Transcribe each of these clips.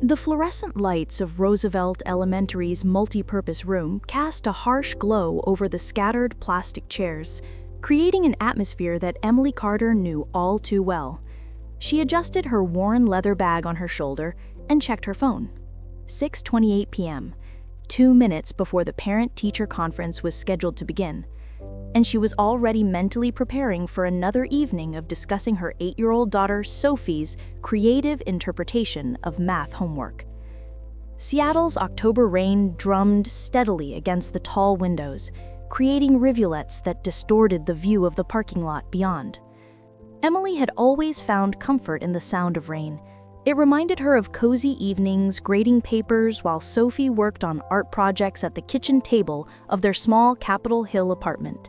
The fluorescent lights of Roosevelt Elementary's multi-purpose room cast a harsh glow over the scattered plastic chairs, creating an atmosphere that Emily Carter knew all too well. She adjusted her worn leather bag on her shoulder and checked her phone. 6:28 p.m., 2 minutes before the parent-teacher conference was scheduled to begin, and she was already mentally preparing for another evening of discussing her 8-year-old daughter Sophie's creative interpretation of math homework. Seattle's October rain drummed steadily against the tall windows, creating rivulets that distorted the view of the parking lot beyond. Emily had always found comfort in the sound of rain. It reminded her of cozy evenings grading papers while Sophie worked on art projects at the kitchen table of their small Capitol Hill apartment.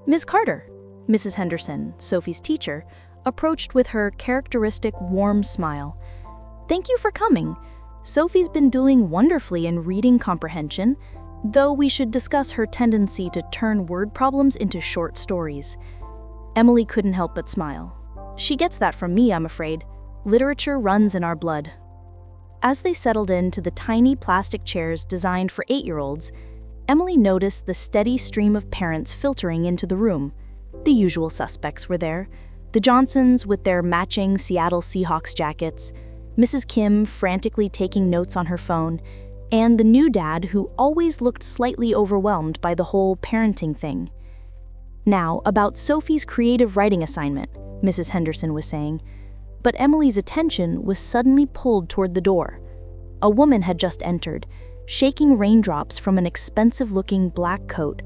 Ms. Carter, Mrs. Henderson, Sophie's teacher, approached with her characteristic warm smile. "Thank you for coming. Sophie's been doing wonderfully in reading comprehension, though we should discuss her tendency to turn word problems into short stories." Emily couldn't help but smile. "She gets that from me, I'm afraid. Literature runs in our blood." As they settled into the tiny plastic chairs designed for 8-year-olds, Emily noticed the steady stream of parents filtering into the room. The usual suspects were there: the Johnsons with their matching Seattle Seahawks jackets, Mrs. Kim frantically taking notes on her phone, and the new dad who always looked slightly overwhelmed by the whole parenting thing. "Now, about Sophie's creative writing assignment," Mrs. Henderson was saying, but Emily's attention was suddenly pulled toward the door. A woman had just entered, shaking raindrops from an expensive-looking black coat.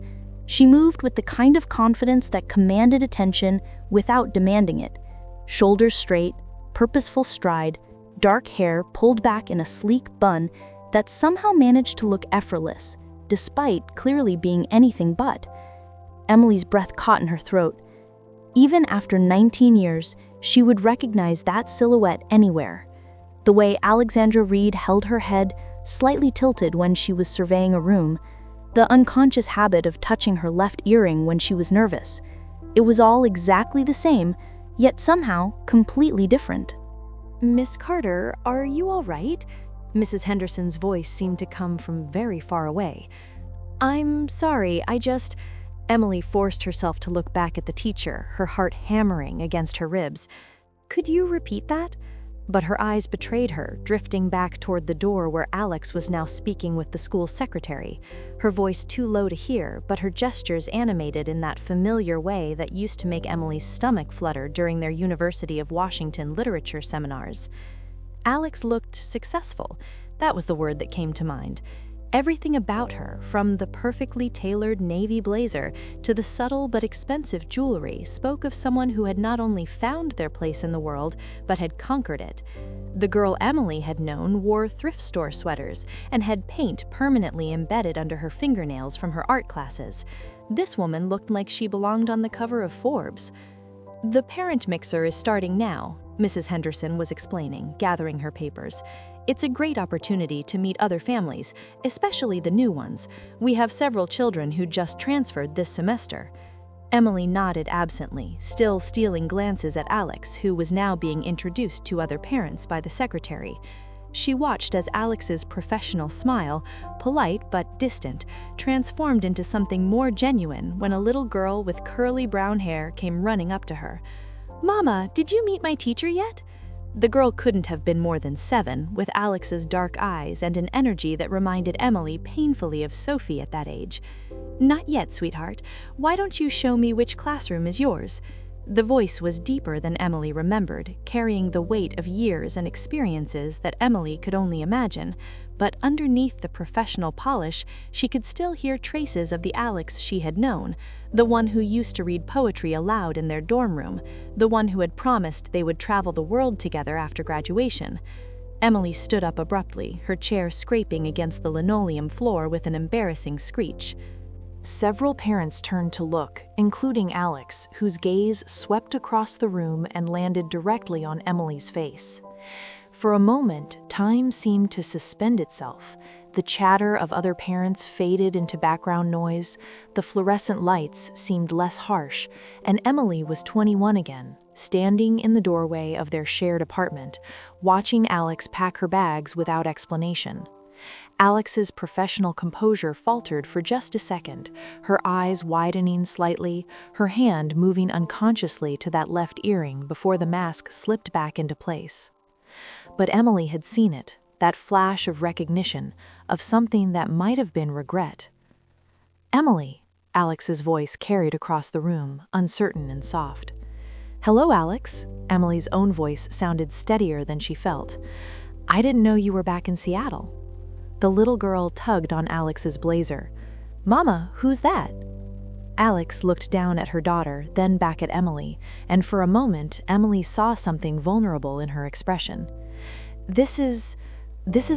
She moved with the kind of confidence that commanded attention without demanding it. Shoulders straight, purposeful stride, dark hair pulled back in a sleek bun that somehow managed to look effortless, despite clearly being anything but. Emily's breath caught in her throat. Even after 19 years, she would recognize that silhouette anywhere. The way Alexandra Reed held her head slightly tilted when she was surveying a room, the unconscious habit of touching her left earring when she was nervous. It was all exactly the same, yet somehow completely different. "Miss Carter, are you all right?" Mrs. Henderson's voice seemed to come from very far away. "I'm sorry, Emily forced herself to look back at the teacher, her heart hammering against her ribs. "Could you repeat that?" But her eyes betrayed her, drifting back toward the door where Alex was now speaking with the school secretary, her voice too low to hear, but her gestures animated in that familiar way that used to make Emily's stomach flutter during their University of Washington literature seminars. Alex looked successful. That was the word that came to mind. Everything about her, from the perfectly tailored navy blazer to the subtle but expensive jewelry, spoke of someone who had not only found their place in the world, but had conquered it. The girl Emily had known wore thrift store sweaters and had paint permanently embedded under her fingernails from her art classes. This woman looked like she belonged on the cover of Forbes. "The parent mixer is starting now," Mrs. Henderson was explaining, gathering her papers. "It's a great opportunity to meet other families, especially the new ones. We have several children who just transferred this semester." Emily nodded absently, still stealing glances at Alex, who was now being introduced to other parents by the secretary. She watched as Alex's professional smile, polite but distant, transformed into something more genuine when a little girl with curly brown hair came running up to her. "Mama, did you meet my teacher yet?" The girl couldn't have been more than 7, with Alex's dark eyes and an energy that reminded Emily painfully of Sophie at that age. "Not yet, sweetheart. Why don't you show me which classroom is yours?" The voice was deeper than Emily remembered, carrying the weight of years and experiences that Emily could only imagine, but underneath the professional polish, she could still hear traces of the Alex she had known, the one who used to read poetry aloud in their dorm room, the one who had promised they would travel the world together after graduation. Emily stood up abruptly, her chair scraping against the linoleum floor with an embarrassing screech. Several parents turned to look, including Alex, whose gaze swept across the room and landed directly on Emily's face. For a moment, time seemed to suspend itself. The chatter of other parents faded into background noise, the fluorescent lights seemed less harsh, and Emily was 21 again, standing in the doorway of their shared apartment, watching Alex pack her bags without explanation. Alex's professional composure faltered for just a second, her eyes widening slightly, her hand moving unconsciously to that left earring before the mask slipped back into place. But Emily had seen it, that flash of recognition, of something that might have been regret. "Emily," Alex's voice carried across the room, uncertain and soft. "Hello, Alex." Emily's own voice sounded steadier than she felt. "I didn't know you were back in Seattle." The little girl tugged on Alex's blazer. "Mama, who's that?" Alex looked down at her daughter, then back at Emily, and for a moment Emily saw something vulnerable in her expression. This is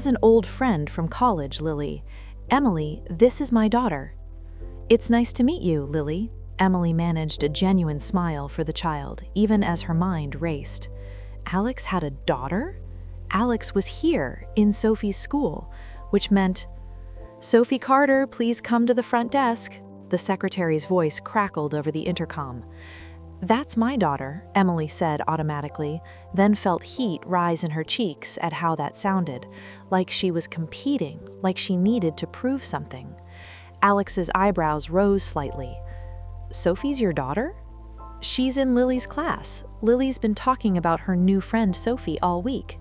an old friend from college, Lily. Emily, this is my daughter." "It's nice to meet you, Lily." Emily managed a genuine smile for the child, even as her mind raced. Alex had a daughter? Alex was here, in Sophie's school, which meant, "Sophie Carter, please come to the front desk." The secretary's voice crackled over the intercom. "That's my daughter," Emily said automatically, then felt heat rise in her cheeks at how that sounded, like she was competing, like she needed to prove something. Alex's eyebrows rose slightly. "Sophie's your daughter?" "She's in Lily's class. Lily's been talking about her new friend Sophie all week."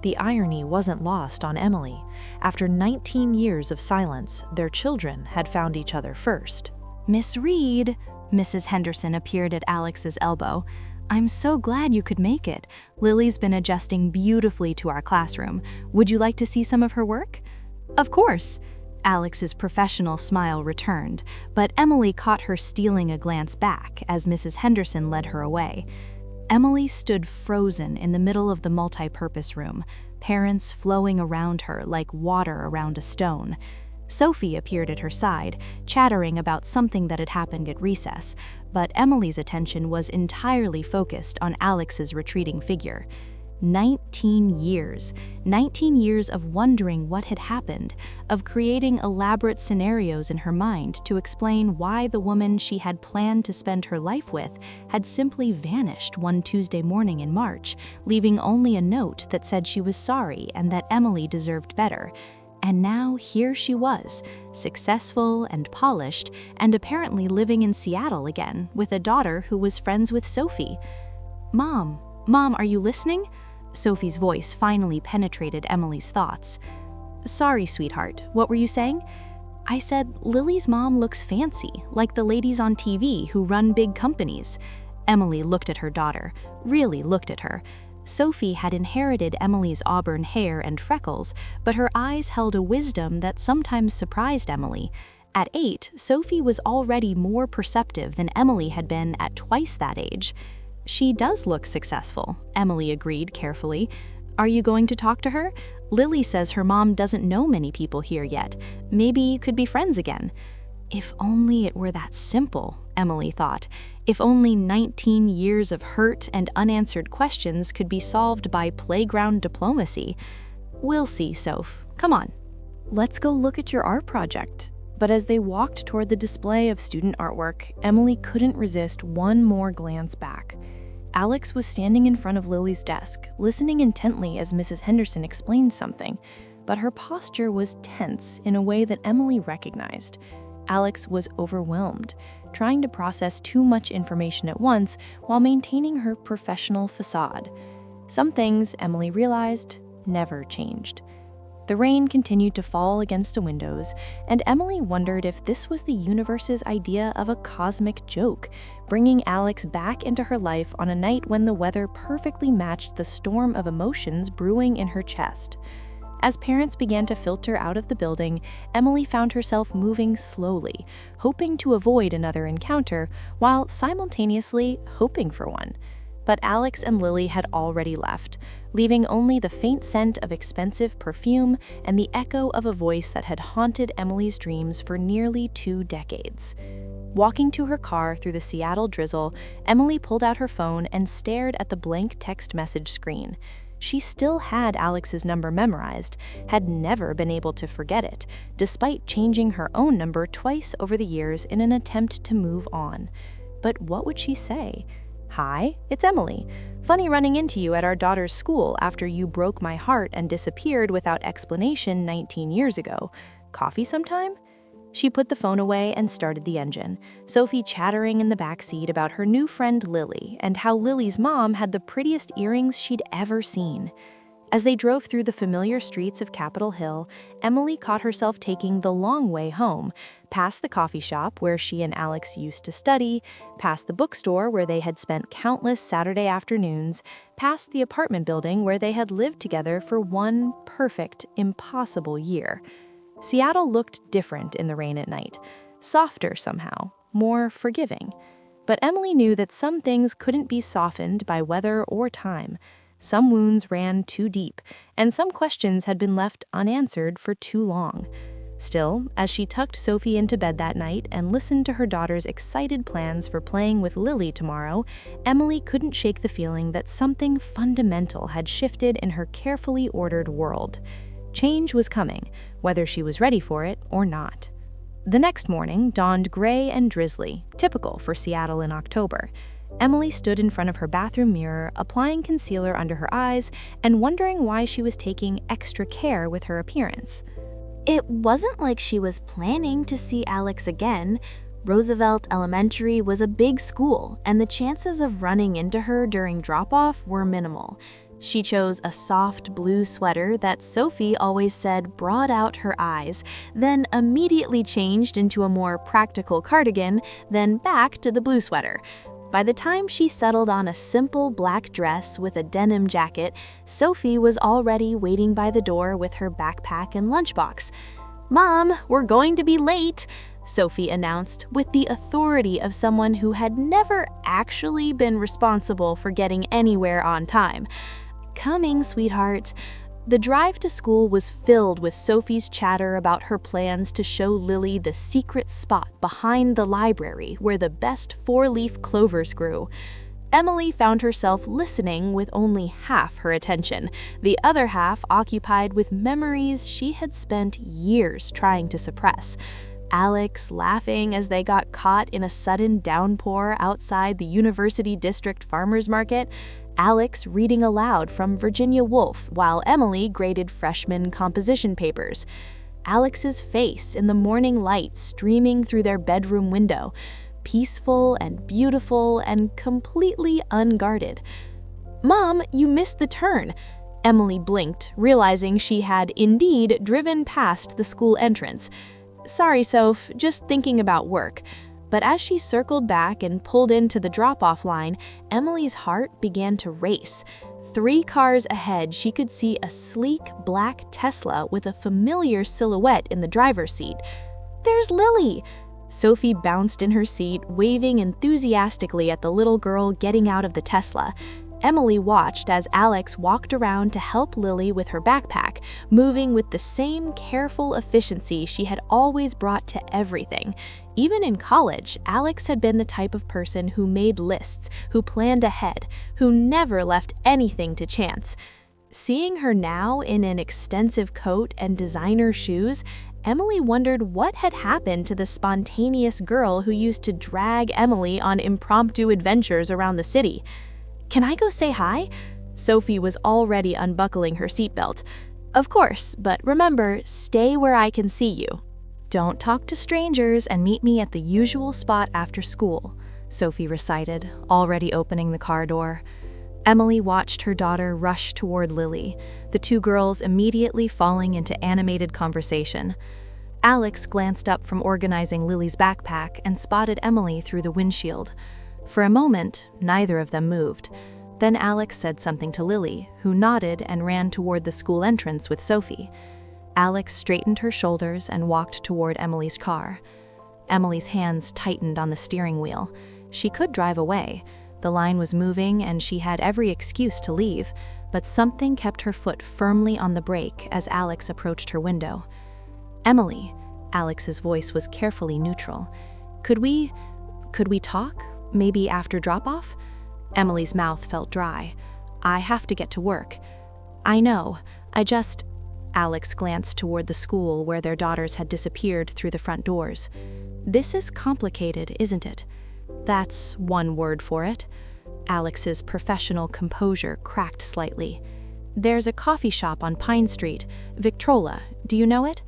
The irony wasn't lost on Emily. After 19 years of silence, their children had found each other first. "Miss Reed," Mrs. Henderson appeared at Alex's elbow. "I'm so glad you could make it. Lily's been adjusting beautifully to our classroom. Would you like to see some of her work?" "Of course." Alex's professional smile returned, but Emily caught her stealing a glance back as Mrs. Henderson led her away. Emily stood frozen in the middle of the multi-purpose room, parents flowing around her like water around a stone. Sophie appeared at her side, chattering about something that had happened at recess, but Emily's attention was entirely focused on Alex's retreating figure. 19 years. 19 years of wondering what had happened, of creating elaborate scenarios in her mind to explain why the woman she had planned to spend her life with had simply vanished one Tuesday morning in March, leaving only a note that said she was sorry and that Emily deserved better. And now here she was, successful and polished, and apparently living in Seattle again, with a daughter who was friends with Sophie. Mom, are you listening?" Sophie's voice finally penetrated Emily's thoughts. "Sorry, sweetheart, what were you saying?" "I said Lily's mom looks fancy, like the ladies on TV who run big companies." Emily looked at her daughter, really looked at her. Sophie had inherited Emily's auburn hair and freckles, but her eyes held a wisdom that sometimes surprised Emily. At 8, Sophie was already more perceptive than Emily had been at twice that age. "She does look successful," Emily agreed carefully. "Are you going to talk to her? Lily says her mom doesn't know many people here yet. Maybe you could be friends again." If only it were that simple, Emily thought. If only 19 years of hurt and unanswered questions could be solved by playground diplomacy. "We'll see, Soph. Come on." "Let's go look at your art project." But as they walked toward the display of student artwork, Emily couldn't resist one more glance back. Alex was standing in front of Lily's desk, listening intently as Mrs. Henderson explained something, but her posture was tense in a way that Emily recognized. Alex was overwhelmed, trying to process too much information at once while maintaining her professional facade. Some things, Emily realized, never changed. The rain continued to fall against the windows, and Emily wondered if this was the universe's idea of a cosmic joke, bringing Alex back into her life on a night when the weather perfectly matched the storm of emotions brewing in her chest. As parents began to filter out of the building, Emily found herself moving slowly, hoping to avoid another encounter, while simultaneously hoping for one. But Alex and Lily had already left, leaving only the faint scent of expensive perfume and the echo of a voice that had haunted Emily's dreams for nearly 2 decades. Walking to her car through the Seattle drizzle, Emily pulled out her phone and stared at the blank text message screen. She still had Alex's number memorized, had never been able to forget it, despite changing her own number twice over the years in an attempt to move on. But what would she say? "Hi, it's Emily. Funny running into you at our daughter's school after you broke my heart and disappeared without explanation 19 years ago. Coffee sometime?" She put the phone away and started the engine, Sophie chattering in the back seat about her new friend Lily and how Lily's mom had the prettiest earrings she'd ever seen. As they drove through the familiar streets of Capitol Hill, Emily caught herself taking the long way home, past the coffee shop where she and Alex used to study, past the bookstore where they had spent countless Saturday afternoons, past the apartment building where they had lived together for one perfect, impossible year. Seattle looked different in the rain at night, softer somehow, more forgiving. But Emily knew that some things couldn't be softened by weather or time. Some wounds ran too deep, and some questions had been left unanswered for too long. Still, as she tucked Sophie into bed that night and listened to her daughter's excited plans for playing with Lily tomorrow, Emily couldn't shake the feeling that something fundamental had shifted in her carefully ordered world. Change was coming, whether she was ready for it or not. The next morning dawned gray and drizzly, typical for Seattle in October. Emily stood in front of her bathroom mirror, applying concealer under her eyes and wondering why she was taking extra care with her appearance. It wasn't like she was planning to see Alex again. Roosevelt Elementary was a big school, and the chances of running into her during drop-off were minimal. She chose a soft blue sweater that Sophie always said brought out her eyes, then immediately changed into a more practical cardigan, then back to the blue sweater. By the time she settled on a simple black dress with a denim jacket, Sophie was already waiting by the door with her backpack and lunchbox. "Mom, we're going to be late," Sophie announced with the authority of someone who had never actually been responsible for getting anywhere on time. "Coming, sweetheart." The drive to school was filled with Sophie's chatter about her plans to show Lily the secret spot behind the library where the best four-leaf clovers grew. Emily found herself listening with only half her attention, the other half occupied with memories she had spent years trying to suppress. Alex laughing as they got caught in a sudden downpour outside the University District Farmers Market, Alex reading aloud from Virginia Woolf while Emily graded freshman composition papers. Alex's face in the morning light streaming through their bedroom window, peaceful and beautiful and completely unguarded. "Mom, you missed the turn." Emily blinked, realizing she had indeed driven past the school entrance. "Sorry, Soph, just thinking about work." But as she circled back and pulled into the drop-off line, Emily's heart began to race. 3 cars ahead, she could see a sleek black Tesla with a familiar silhouette in the driver's seat. "There's Lily!" Sophie bounced in her seat, waving enthusiastically at the little girl getting out of the Tesla. Emily watched as Alex walked around to help Lily with her backpack, moving with the same careful efficiency she had always brought to everything. Even in college, Alex had been the type of person who made lists, who planned ahead, who never left anything to chance. Seeing her now in an extensive coat and designer shoes, Emily wondered what had happened to the spontaneous girl who used to drag Emily on impromptu adventures around the city. "Can I go say hi?" Sophie was already unbuckling her seatbelt. "Of course, but remember, stay where I can see you." "Don't talk to strangers and meet me at the usual spot after school," Sophie recited, already opening the car door. Emily watched her daughter rush toward Lily, the 2 girls immediately falling into animated conversation. Alex glanced up from organizing Lily's backpack and spotted Emily through the windshield. For a moment, neither of them moved. Then Alex said something to Lily, who nodded and ran toward the school entrance with Sophie. Alex straightened her shoulders and walked toward Emily's car. Emily's hands tightened on the steering wheel. She could drive away. The line was moving and she had every excuse to leave, but something kept her foot firmly on the brake as Alex approached her window. "Emily," Alex's voice was carefully neutral. Could we talk? Maybe after drop-off?" Emily's mouth felt dry. "I have to get to work." "I know. Alex glanced toward the school where their daughters had disappeared through the front doors. "This is complicated, isn't it?" "That's one word for it." Alex's professional composure cracked slightly. "There's a coffee shop on Pine Street, Victrola. Do you know it?"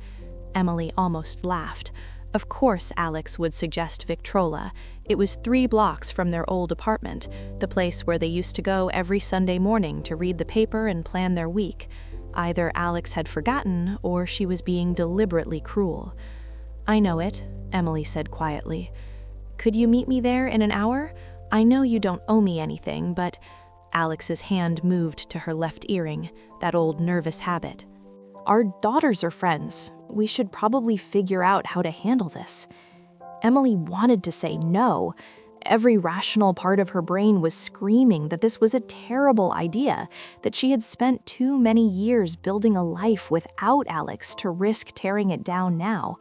Emily almost laughed. Of course Alex would suggest Victrola. It was 3 blocks from their old apartment, the place where they used to go every Sunday morning to read the paper and plan their week. Either Alex had forgotten, or she was being deliberately cruel. "I know it," Emily said quietly. "Could you meet me there in an hour? I know you don't owe me anything, but—" Alex's hand moved to her left earring, that old nervous habit. "Our daughters are friends. We should probably figure out how to handle this." Emily wanted to say no. Every rational part of her brain was screaming that this was a terrible idea, that she had spent too many years building a life without Alex to risk tearing it down now.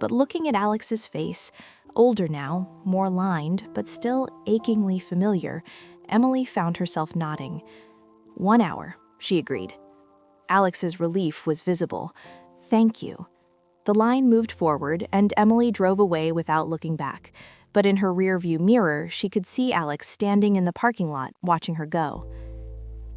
But looking at Alex's face, older now, more lined, but still achingly familiar, Emily found herself nodding. 1 hour, she agreed. Alex's relief was visible. "Thank you." The line moved forward, and Emily drove away without looking back. But in her rearview mirror, she could see Alex standing in the parking lot, watching her go.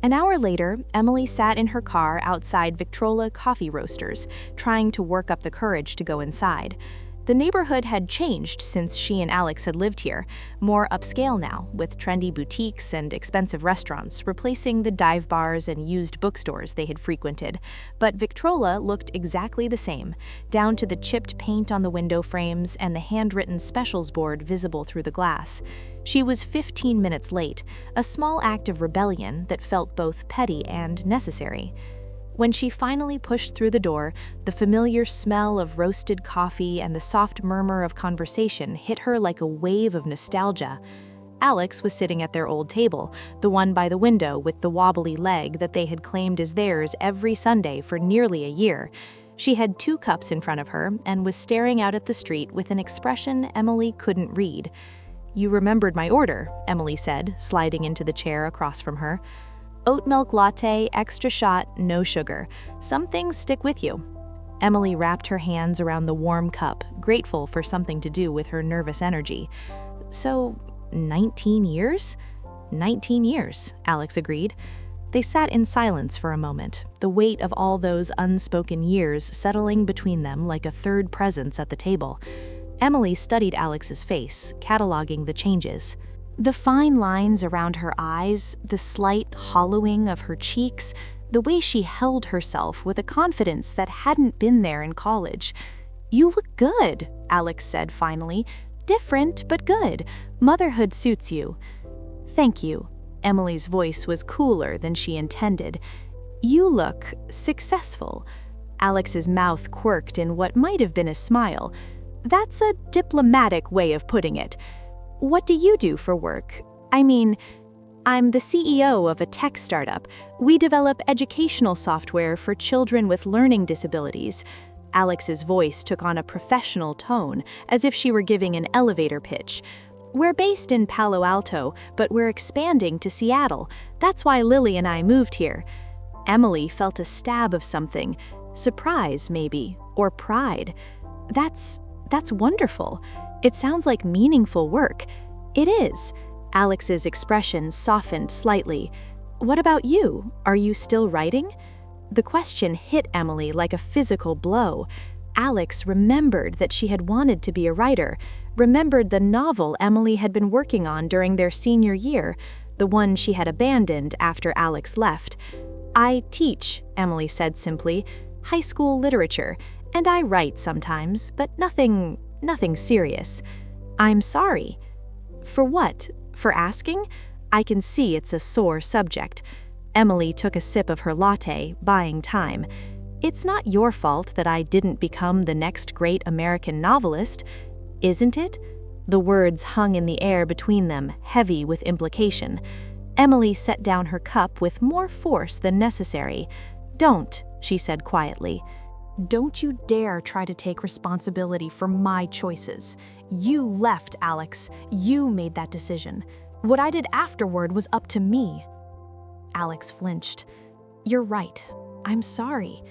An hour later, Emily sat in her car outside Victrola Coffee Roasters, trying to work up the courage to go inside. The neighborhood had changed since she and Alex had lived here, more upscale now, with trendy boutiques and expensive restaurants replacing the dive bars and used bookstores they had frequented. But Victrola looked exactly the same, down to the chipped paint on the window frames and the handwritten specials board visible through the glass. She was 15 minutes late, a small act of rebellion that felt both petty and necessary. When she finally pushed through the door, the familiar smell of roasted coffee and the soft murmur of conversation hit her like a wave of nostalgia. Alex was sitting at their old table, the one by the window with the wobbly leg that they had claimed as theirs every Sunday for nearly a year. She had 2 cups in front of her and was staring out at the street with an expression Emily couldn't read. "You remembered my order," Emily said, sliding into the chair across from her. "Oat milk latte, extra shot, no sugar. Some things stick with you." Emily wrapped her hands around the warm cup, grateful for something to do with her nervous energy. "So, 19 years?" 19 years, Alex agreed. They sat in silence for a moment, the weight of all those unspoken years settling between them like a third presence at the table. Emily studied Alex's face, cataloging the changes. The fine lines around her eyes, the slight hollowing of her cheeks, the way she held herself with a confidence that hadn't been there in college. "You look good," Alex said finally. "Different, but good. Motherhood suits you." "Thank you." Emily's voice was cooler than she intended. "You look successful." Alex's mouth quirked in what might have been a smile. "That's a diplomatic way of putting it. What do you do for work? I mean, I'm the CEO of a tech startup. We develop educational software for children with learning disabilities." Alex's voice took on a professional tone, as if she were giving an elevator pitch. "We're based in Palo Alto, but we're expanding to Seattle. That's why Lily and I moved here." Emily felt a stab of something, surprise maybe, or pride. That's wonderful. It sounds like meaningful work." "It is." Alex's expression softened slightly. "What about you? Are you still writing?" The question hit Emily like a physical blow. Alex remembered that she had wanted to be a writer, remembered the novel Emily had been working on during their senior year, the one she had abandoned after Alex left. "I teach," Emily said simply, "high school literature, and I write sometimes, but nothing serious." "I'm sorry." "For what? For asking? I can see it's a sore subject." Emily took a sip of her latte, buying time. "It's not your fault that I didn't become the next great American novelist, isn't it?" The words hung in the air between them, heavy with implication. Emily set down her cup with more force than necessary. "Don't," she said quietly. "Don't you dare try to take responsibility for my choices. You left, Alex. You made that decision. What I did afterward was up to me." Alex flinched. "You're right. I'm sorry.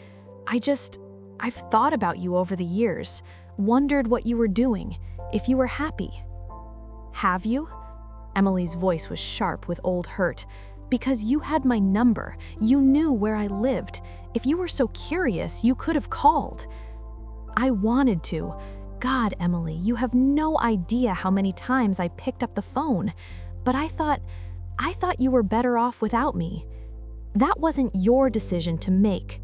I've thought about you over the years, wondered what you were doing, if you were happy." "Have you?" Emily's voice was sharp with old hurt. "Because you had my number. You knew where I lived. If you were so curious, you could have called." "I wanted to. God, Emily, you have no idea how many times I picked up the phone. But I thought you were better off without me. That wasn't your decision to make."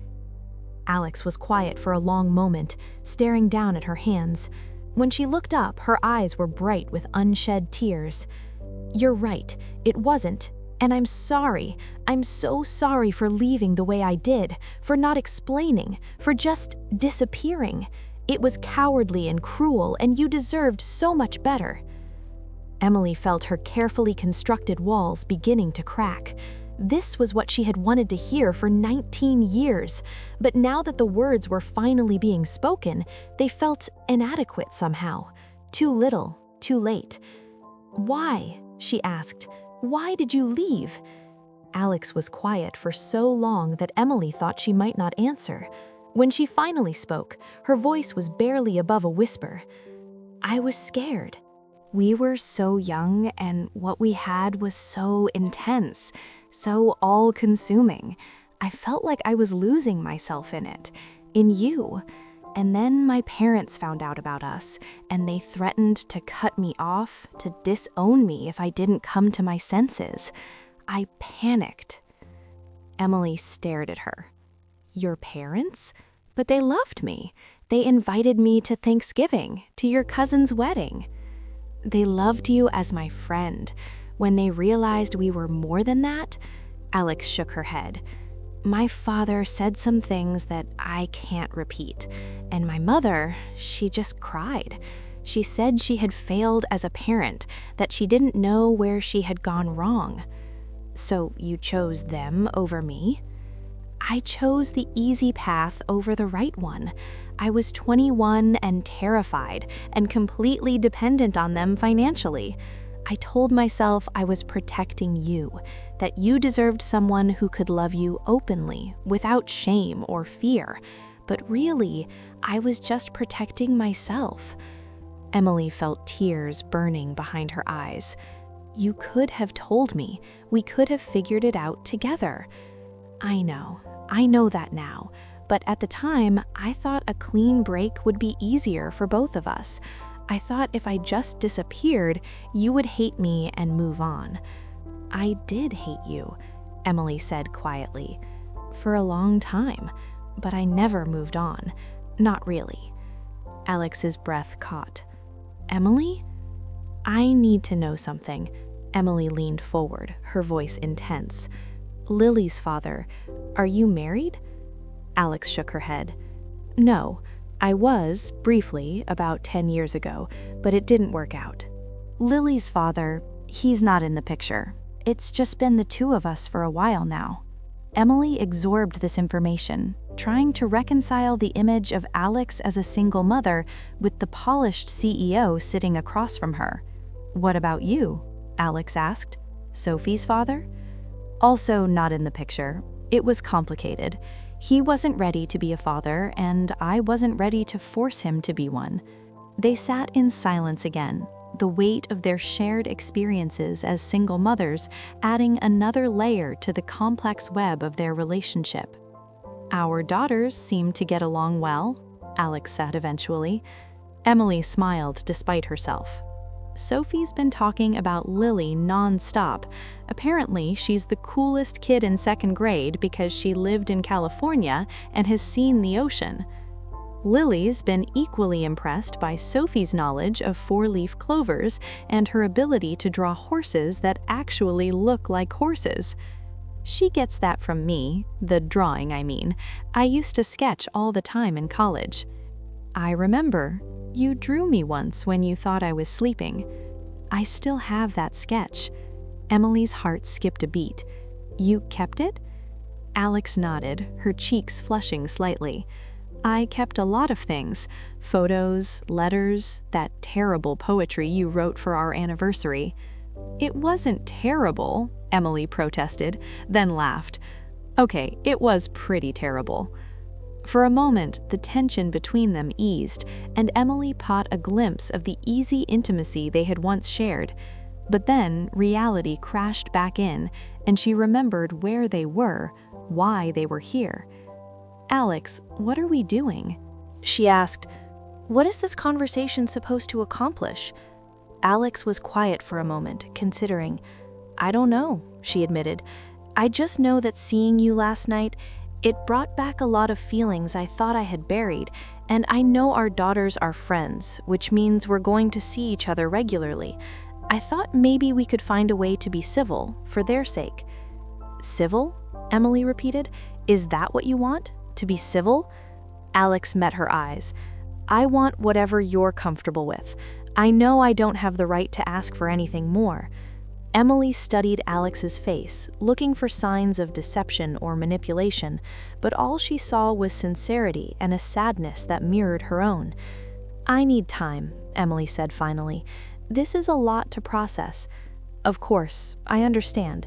Alex was quiet for a long moment, staring down at her hands. When she looked up, her eyes were bright with unshed tears. "You're right, it wasn't. And I'm sorry. I'm so sorry for leaving the way I did, for not explaining, for just disappearing. It was cowardly and cruel, and you deserved so much better." Emily felt her carefully constructed walls beginning to crack. This was what she had wanted to hear for 19 years, but now that the words were finally being spoken, they felt inadequate somehow. Too little, too late. "Why?" she asked. "Why did you leave?" Alex was quiet for so long that Emily thought she might not answer. When she finally spoke, her voice was barely above a whisper. "I was scared. We were so young, and what we had was so intense, so all-consuming. I felt like I was losing myself in it, in you. And then my parents found out about us, and they threatened to cut me off, to disown me if I didn't come to my senses. I panicked." Emily stared at her. "Your parents? But they loved me. They invited me to Thanksgiving, to your cousin's wedding." "They loved you as my friend. When they realized we were more than that," Alex shook her head. "My father said some things that I can't repeat. And my mother, she just cried. She said she had failed as a parent, that she didn't know where she had gone wrong." "So you chose them over me?" "I chose the easy path over the right one. I was 21 and terrified and completely dependent on them financially. I told myself I was protecting you, that you deserved someone who could love you openly, without shame or fear. But really, I was just protecting myself." Emily felt tears burning behind her eyes. "You could have told me. We could have figured it out together." I know that now. But at the time, I thought a clean break would be easier for both of us. I thought if I just disappeared, you would hate me and move on." "I did hate you," Emily said quietly. "For a long time, but I never moved on. Not really." Alex's breath caught. "Emily? I need to know something." Emily leaned forward, her voice intense. "Lily's father, are you married?" Alex shook her head. "No, I was, briefly, about 10 years ago, but it didn't work out. Lily's father, he's not in the picture. It's just been the two of us for a while now." Emily absorbed this information, trying to reconcile the image of Alex as a single mother with the polished CEO sitting across from her. "What about you?" Alex asked. "Sophie's father?" "Also not in the picture. It was complicated. He wasn't ready to be a father, and I wasn't ready to force him to be one." They sat in silence again, the weight of their shared experiences as single mothers adding another layer to the complex web of their relationship. "Our daughters seem to get along well," Alex said eventually. Emily smiled despite herself. "Sophie's been talking about Lily non-stop. Apparently, she's the coolest kid in second grade because she lived in California and has seen the ocean. Lily's been equally impressed by Sophie's knowledge of four-leaf clovers and her ability to draw horses that actually look like horses. She gets that from me, the drawing I mean. I used to sketch all the time in college. I remember. You drew me once when you thought I was sleeping. I still have that sketch." Emily's heart skipped a beat. "You kept it?" Alex nodded, her cheeks flushing slightly. "I kept a lot of things. Photos, letters, that terrible poetry you wrote for our anniversary." "It wasn't terrible," Emily protested, then laughed. "Okay, it was pretty terrible." For a moment, the tension between them eased, and Emily caught a glimpse of the easy intimacy they had once shared. But then reality crashed back in, and she remembered where they were, why they were here. "Alex, what are we doing?" she asked. "What is this conversation supposed to accomplish?" Alex was quiet for a moment, considering. "I don't know," she admitted. "I just know that seeing you last night, it brought back a lot of feelings I thought I had buried, and I know our daughters are friends, which means we're going to see each other regularly. I thought maybe we could find a way to be civil, for their sake." "Civil?" Emily repeated. "Is that what you want? To be civil?" Alex met her eyes. "I want whatever you're comfortable with. I know I don't have the right to ask for anything more." Emily studied Alex's face, looking for signs of deception or manipulation, but all she saw was sincerity and a sadness that mirrored her own. "I need time," Emily said finally. "This is a lot to process." "Of course, I understand."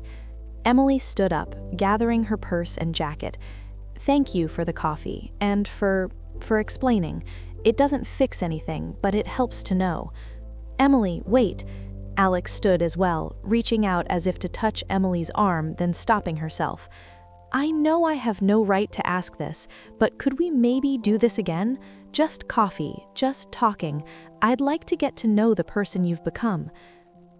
Emily stood up, gathering her purse and jacket. "Thank you for the coffee, and for explaining. It doesn't fix anything, but it helps to know." "Emily, wait." Alex stood as well, reaching out as if to touch Emily's arm, then stopping herself. "I know I have no right to ask this, but could we maybe do this again? Just coffee, just talking. I'd like to get to know the person you've become."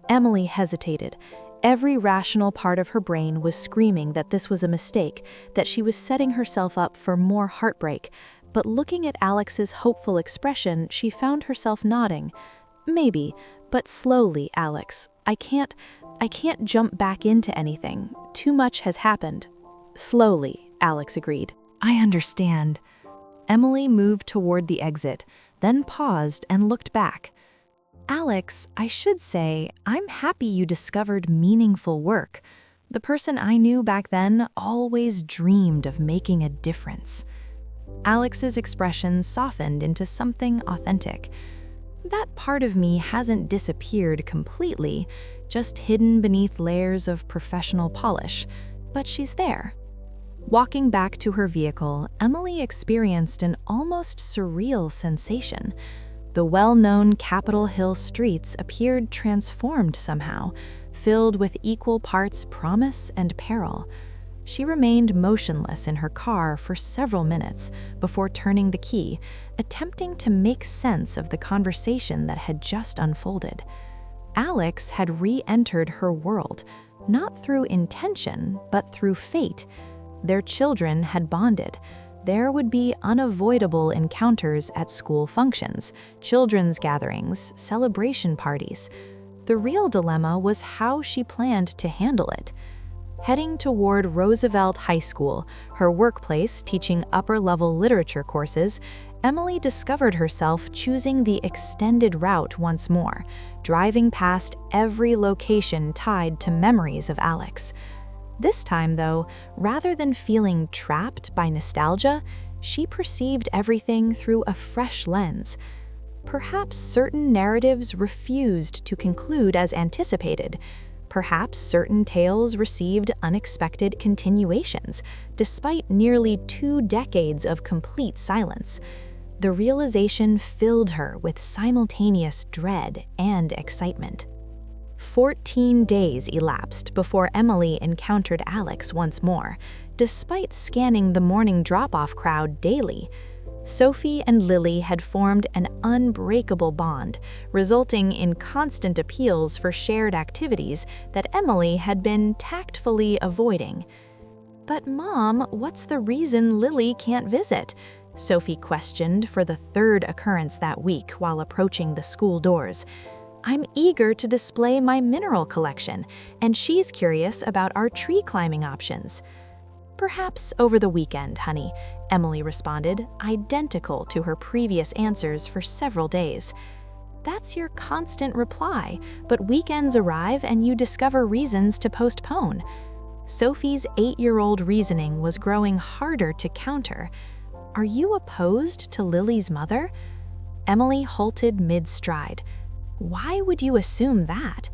Emily hesitated. Every rational part of her brain was screaming that this was a mistake, that she was setting herself up for more heartbreak. But looking at Alex's hopeful expression, she found herself nodding. "Maybe, but slowly, Alex. I can't jump back into anything. Too much has happened." "Slowly," Alex agreed. "I understand." Emily moved toward the exit, then paused and looked back. "Alex, I should say, I'm happy you discovered meaningful work. The person I knew back then always dreamed of making a difference." Alex's expression softened into something authentic. "That part of me hasn't disappeared completely, just hidden beneath layers of professional polish, but she's there." Walking back to her vehicle, Emily experienced an almost surreal sensation. The well-known Capitol Hill streets appeared transformed somehow, filled with equal parts promise and peril. She remained motionless in her car for several minutes before turning the key, attempting to make sense of the conversation that had just unfolded. Alex had re-entered her world, not through intention, but through fate. Their children had bonded. There would be unavoidable encounters at school functions, children's gatherings, celebration parties. The real dilemma was how she planned to handle it. Heading toward Roosevelt High School, her workplace teaching upper-level literature courses, Emily discovered herself choosing the extended route once more, driving past every location tied to memories of Alex. This time, though, rather than feeling trapped by nostalgia, she perceived everything through a fresh lens. Perhaps certain narratives refused to conclude as anticipated. Perhaps certain tales received unexpected continuations, despite nearly 2 decades of complete silence. The realization filled her with simultaneous dread and excitement. 14 days elapsed before Emily encountered Alex once more, despite scanning the morning drop-off crowd daily. Sophie and Lily had formed an unbreakable bond, resulting in constant appeals for shared activities that Emily had been tactfully avoiding. "But Mom, what's the reason Lily can't visit?" Sophie questioned for the 3rd occurrence that week while approaching the school doors. "I'm eager to display my mineral collection, and she's curious about our tree climbing options." "Perhaps over the weekend, honey," Emily responded, identical to her previous answers for several days. "That's your constant reply, but weekends arrive and you discover reasons to postpone." Sophie's 8-year-old reasoning was growing harder to counter. "Are you opposed to Lily's mother?" Emily halted mid-stride. "Why would you assume that?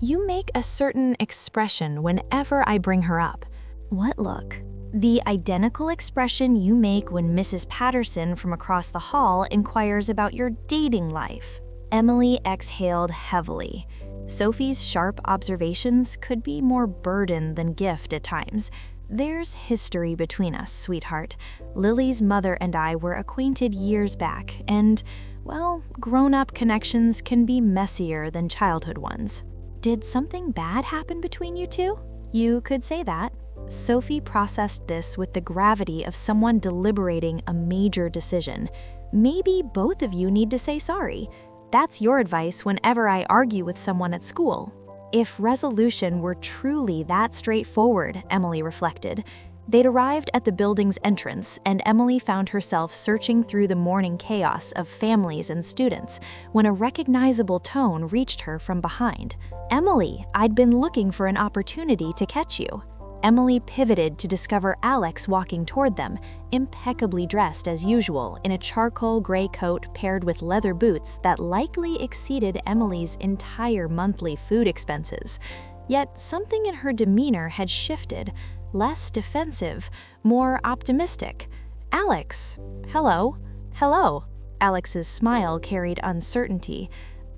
You make a certain expression whenever I bring her up." "What look?" "The identical expression you make when Mrs. Patterson from across the hall inquires about your dating life." Emily exhaled heavily. Sophie's sharp observations could be more burden than gift at times. There's history between us, sweetheart. Lily's mother and I were acquainted years back, and, well, grown-up connections can be messier than childhood ones. Did something bad happen between you two? You could say that. Sophie processed this with the gravity of someone deliberating a major decision. Maybe both of you need to say sorry. That's your advice whenever I argue with someone at school. If resolution were truly that straightforward, Emily reflected. They'd arrived at the building's entrance, and Emily found herself searching through the morning chaos of families and students when a recognizable tone reached her from behind. "Emily, I'd been looking for an opportunity to catch you." Emily pivoted to discover Alex walking toward them, impeccably dressed as usual in a charcoal gray coat paired with leather boots that likely exceeded Emily's entire monthly food expenses. Yet something in her demeanor had shifted, less defensive, more optimistic. "Alex, hello." "Hello." Alex's smile carried uncertainty.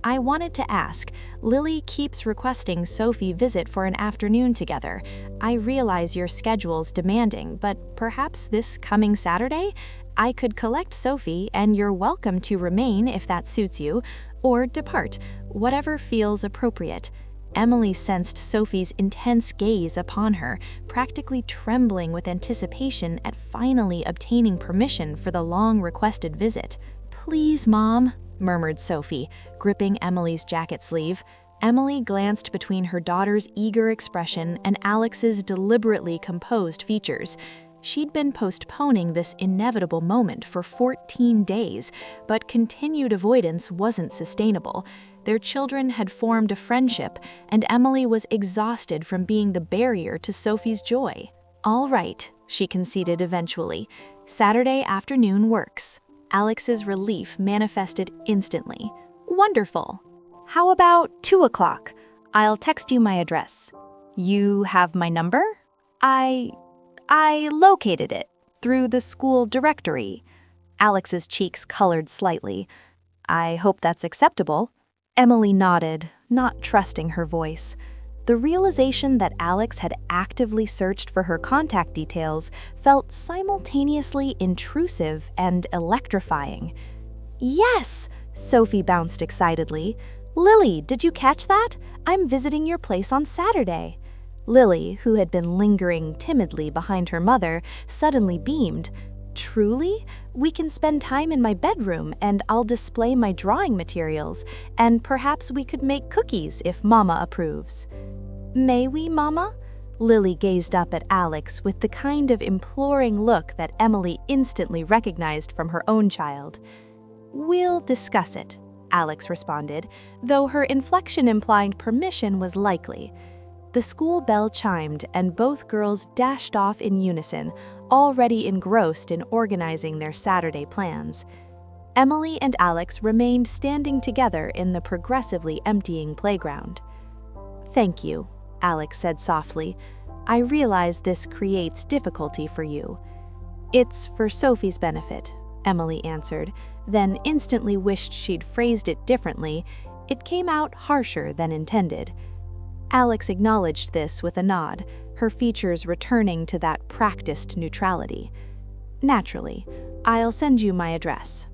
"I wanted to ask, Lily keeps requesting Sophie visit for an afternoon together. I realize your schedule's demanding, but perhaps this coming Saturday? I could collect Sophie, and you're welcome to remain if that suits you, or depart, whatever feels appropriate." Emily sensed Sophie's intense gaze upon her, practically trembling with anticipation at finally obtaining permission for the long-requested visit. "Please, Mom," murmured Sophie, gripping Emily's jacket sleeve. Emily glanced between her daughter's eager expression and Alex's deliberately composed features. She'd been postponing this inevitable moment for 14 days, but continued avoidance wasn't sustainable. Their children had formed a friendship, and Emily was exhausted from being the barrier to Sophie's joy. "All right," she conceded eventually. "Saturday afternoon works." Alex's relief manifested instantly. "Wonderful. How about 2 o'clock? I'll text you my address." "You have my number?" I located it through the school directory." Alex's cheeks colored slightly. "I hope that's acceptable." Emily nodded, not trusting her voice. The realization that Alex had actively searched for her contact details felt simultaneously intrusive and electrifying. "Yes!" Sophie bounced excitedly. "Lily, did you catch that? I'm visiting your place on Saturday." Lily, who had been lingering timidly behind her mother, suddenly beamed. "Truly? We can spend time in my bedroom, and I'll display my drawing materials, and perhaps we could make cookies if Mama approves." "May we, Mama?" Lily gazed up at Alex with the kind of imploring look that Emily instantly recognized from her own child. "We'll discuss it," Alex responded, though her inflection implying permission was likely. The school bell chimed, and both girls dashed off in unison, already engrossed in organizing their Saturday plans. Emily and Alex remained standing together in the progressively emptying playground. "Thank you," Alex said softly. "I realize this creates difficulty for you." "It's for Sophie's benefit," Emily answered, then instantly wished she'd phrased it differently. It came out harsher than intended. Alex acknowledged this with a nod, her features returning to that practiced neutrality. "Naturally, I'll send you my address."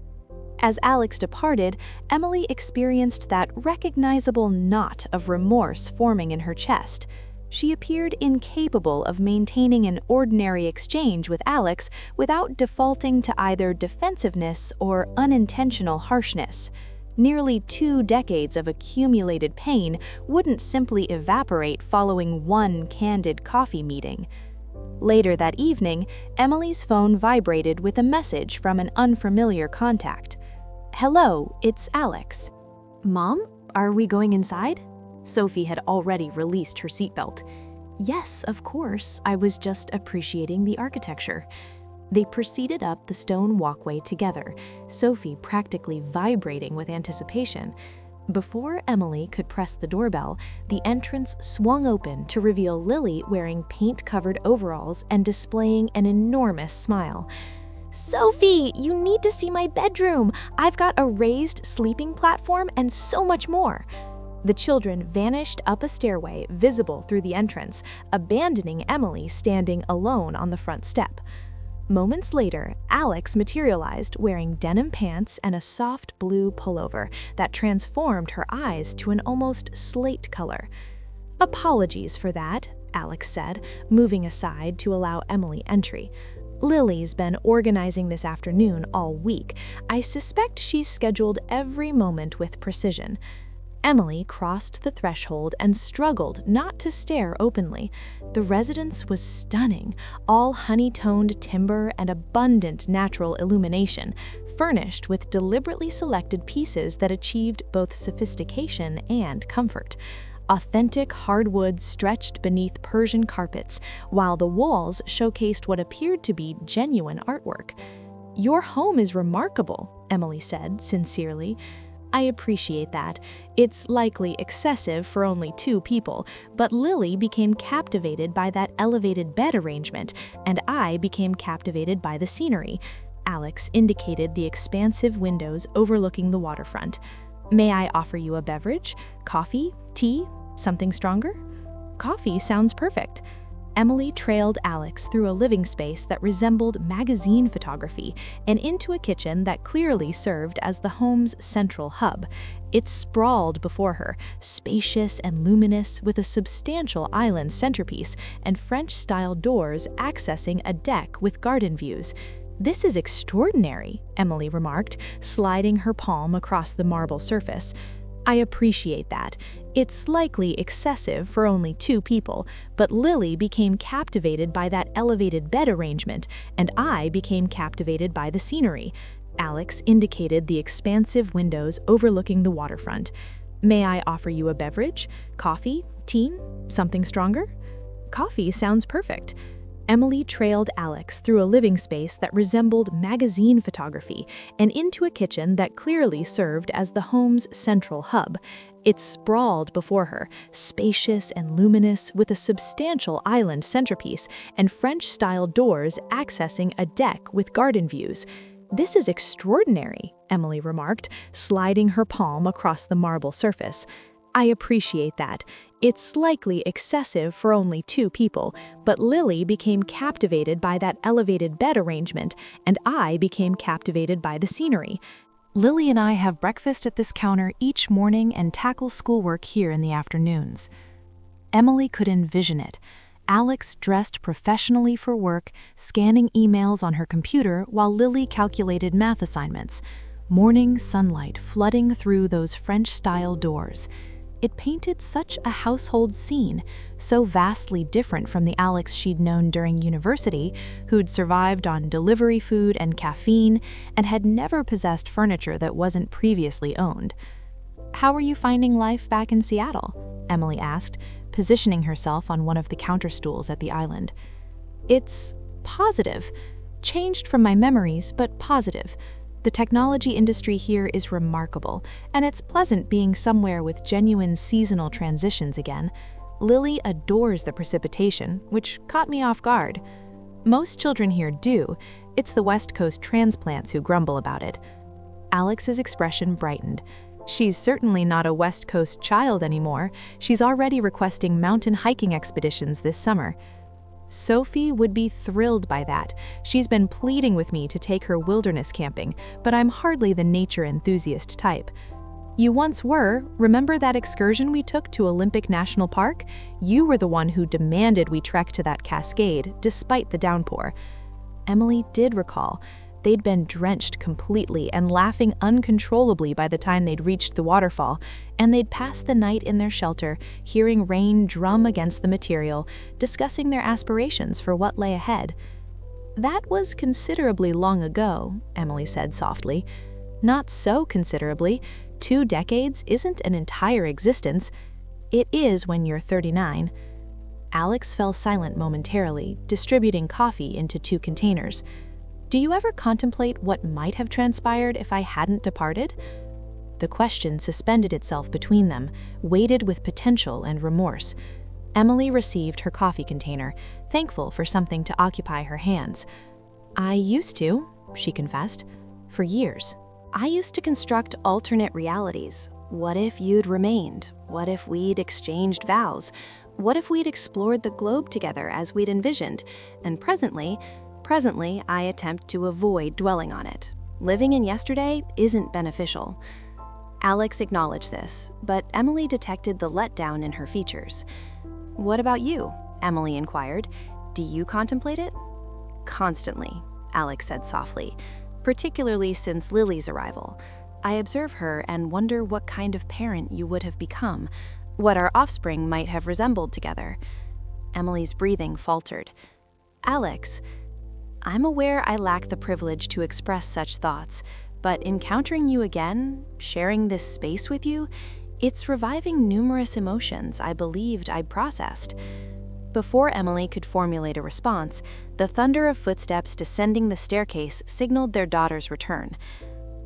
As Alex departed, Emily experienced that recognizable knot of remorse forming in her chest. She appeared incapable of maintaining an ordinary exchange with Alex without defaulting to either defensiveness or unintentional harshness. Nearly 2 decades of accumulated pain wouldn't simply evaporate following one candid coffee meeting. Later that evening, Emily's phone vibrated with a message from an unfamiliar contact. "Hello, it's Alex." "Mom, are we going inside?" Sophie had already released her seatbelt. "Yes, of course, I was just appreciating the architecture." They proceeded up the stone walkway together, Sophie practically vibrating with anticipation. Before Emily could press the doorbell, the entrance swung open to reveal Lily wearing paint-covered overalls and displaying an enormous smile. "Sophie, you need to see my bedroom. I've got a raised sleeping platform and so much more." The children vanished up a stairway visible through the entrance, abandoning Emily standing alone on the front step. Moments later, Alex materialized wearing denim pants and a soft blue pullover that transformed her eyes to an almost slate color. "Apologies for that," Alex said, moving aside to allow Emily entry. "Lily's been organizing this afternoon all week. I suspect she's scheduled every moment with precision." Emily crossed the threshold and struggled not to stare openly. The residence was stunning, all honey-toned timber and abundant natural illumination, furnished with deliberately selected pieces that achieved both sophistication and comfort. Authentic hardwood stretched beneath Persian carpets, while the walls showcased what appeared to be genuine artwork. "Your home is remarkable," Emily said sincerely. "I appreciate that. It's likely excessive for only 2 people, but Lily became captivated by that elevated bed arrangement, and I became captivated by the scenery." Alex indicated the expansive windows overlooking the waterfront. "May I offer you a beverage? Coffee? Tea? Something stronger?" "Coffee sounds perfect." Emily trailed Alex through a living space that resembled magazine photography and into a kitchen that clearly served as the home's central hub. It sprawled before her, spacious and luminous, with a substantial island centerpiece and French-style doors accessing a deck with garden views. "This is extraordinary," Emily remarked, sliding her palm across the marble surface. "I appreciate that. It's likely excessive for only 2 people, but Lily became captivated by that elevated bed arrangement, and I became captivated by the scenery." Alex indicated the expansive windows overlooking the waterfront. "May I offer you a beverage? Coffee? Tea? Something stronger?" "Coffee sounds perfect." Emily trailed Alex through a living space that resembled magazine photography and into a kitchen that clearly served as the home's central hub. It sprawled before her, spacious and luminous, with a substantial island centerpiece and French-style doors accessing a deck with garden views. "This is extraordinary," Emily remarked, sliding her palm across the marble surface. "I appreciate that. It's likely excessive for only 2 people, but Lily became captivated by that elevated bed arrangement, and I became captivated by the scenery." Lily and I have breakfast at this counter each morning and tackle schoolwork here in the afternoons. Emily could envision it. Alex dressed professionally for work, scanning emails on her computer while Lily calculated math assignments. Morning sunlight flooding through those French-style doors. It painted such a household scene, so vastly different from the Alex she'd known during university, who'd survived on delivery food and caffeine and had never possessed furniture that wasn't previously owned. "How are you finding life back in Seattle?" Emily asked, positioning herself on one of the counter stools at the island. "It's positive. Changed from my memories, but positive. The technology industry here is remarkable, and it's pleasant being somewhere with genuine seasonal transitions again. Lily adores the precipitation, which caught me off guard. Most children here do. It's the West Coast transplants who grumble about it." Alex's expression brightened. "She's certainly not a West Coast child anymore. She's already requesting mountain hiking expeditions this summer." "Sophie would be thrilled by that. She's been pleading with me to take her wilderness camping, but I'm hardly the nature enthusiast type." "You once were. Remember that excursion we took to Olympic National Park? You were the one who demanded we trek to that cascade, despite the downpour." Emily did recall. They'd been drenched completely and laughing uncontrollably by the time they'd reached the waterfall, and they'd passed the night in their shelter, hearing rain drum against the material, discussing their aspirations for what lay ahead. "That was considerably long ago," Emily said softly. "Not so considerably. 2 decades isn't an entire existence. It is when you're 39. Alex fell silent momentarily, distributing coffee into 2 containers. "Do you ever contemplate what might have transpired if I hadn't departed?" The question suspended itself between them, weighted with potential and remorse. Emily received her coffee container, thankful for something to occupy her hands. "I used to," she confessed, "for years. I used to construct alternate realities. What if you'd remained? What if we'd exchanged vows? What if we'd explored the globe together as we'd envisioned? And presently, I attempt to avoid dwelling on it. Living in yesterday isn't beneficial. Alex acknowledged this, but Emily detected the letdown in her features. "What about you?" Emily inquired. "Do you contemplate it?" "Constantly," Alex said softly, "particularly since Lily's arrival. I observe her and wonder what kind of parent you would have become, what our offspring might have resembled together." Emily's breathing faltered. "Alex, I'm aware I lack the privilege to express such thoughts, but encountering you again, sharing this space with you, it's reviving numerous emotions I believed I'd processed." Before Emily could formulate a response, the thunder of footsteps descending the staircase signaled their daughter's return.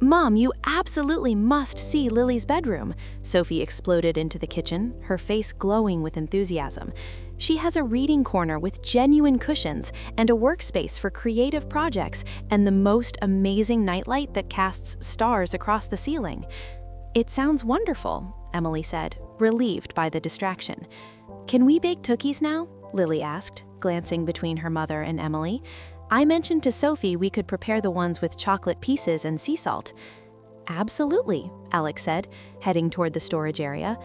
"Mom, you absolutely must see Lily's bedroom," Sophie exploded into the kitchen, her face glowing with enthusiasm. "She has a reading corner with genuine cushions and a workspace for creative projects and the most amazing nightlight that casts stars across the ceiling." "It sounds wonderful," Emily said, relieved by the distraction. "Can we bake cookies now?" Lily asked, glancing between her mother and Emily. "I mentioned to Sophie we could prepare the ones with chocolate pieces and sea salt." "Absolutely," Alex said, heading toward the storage area.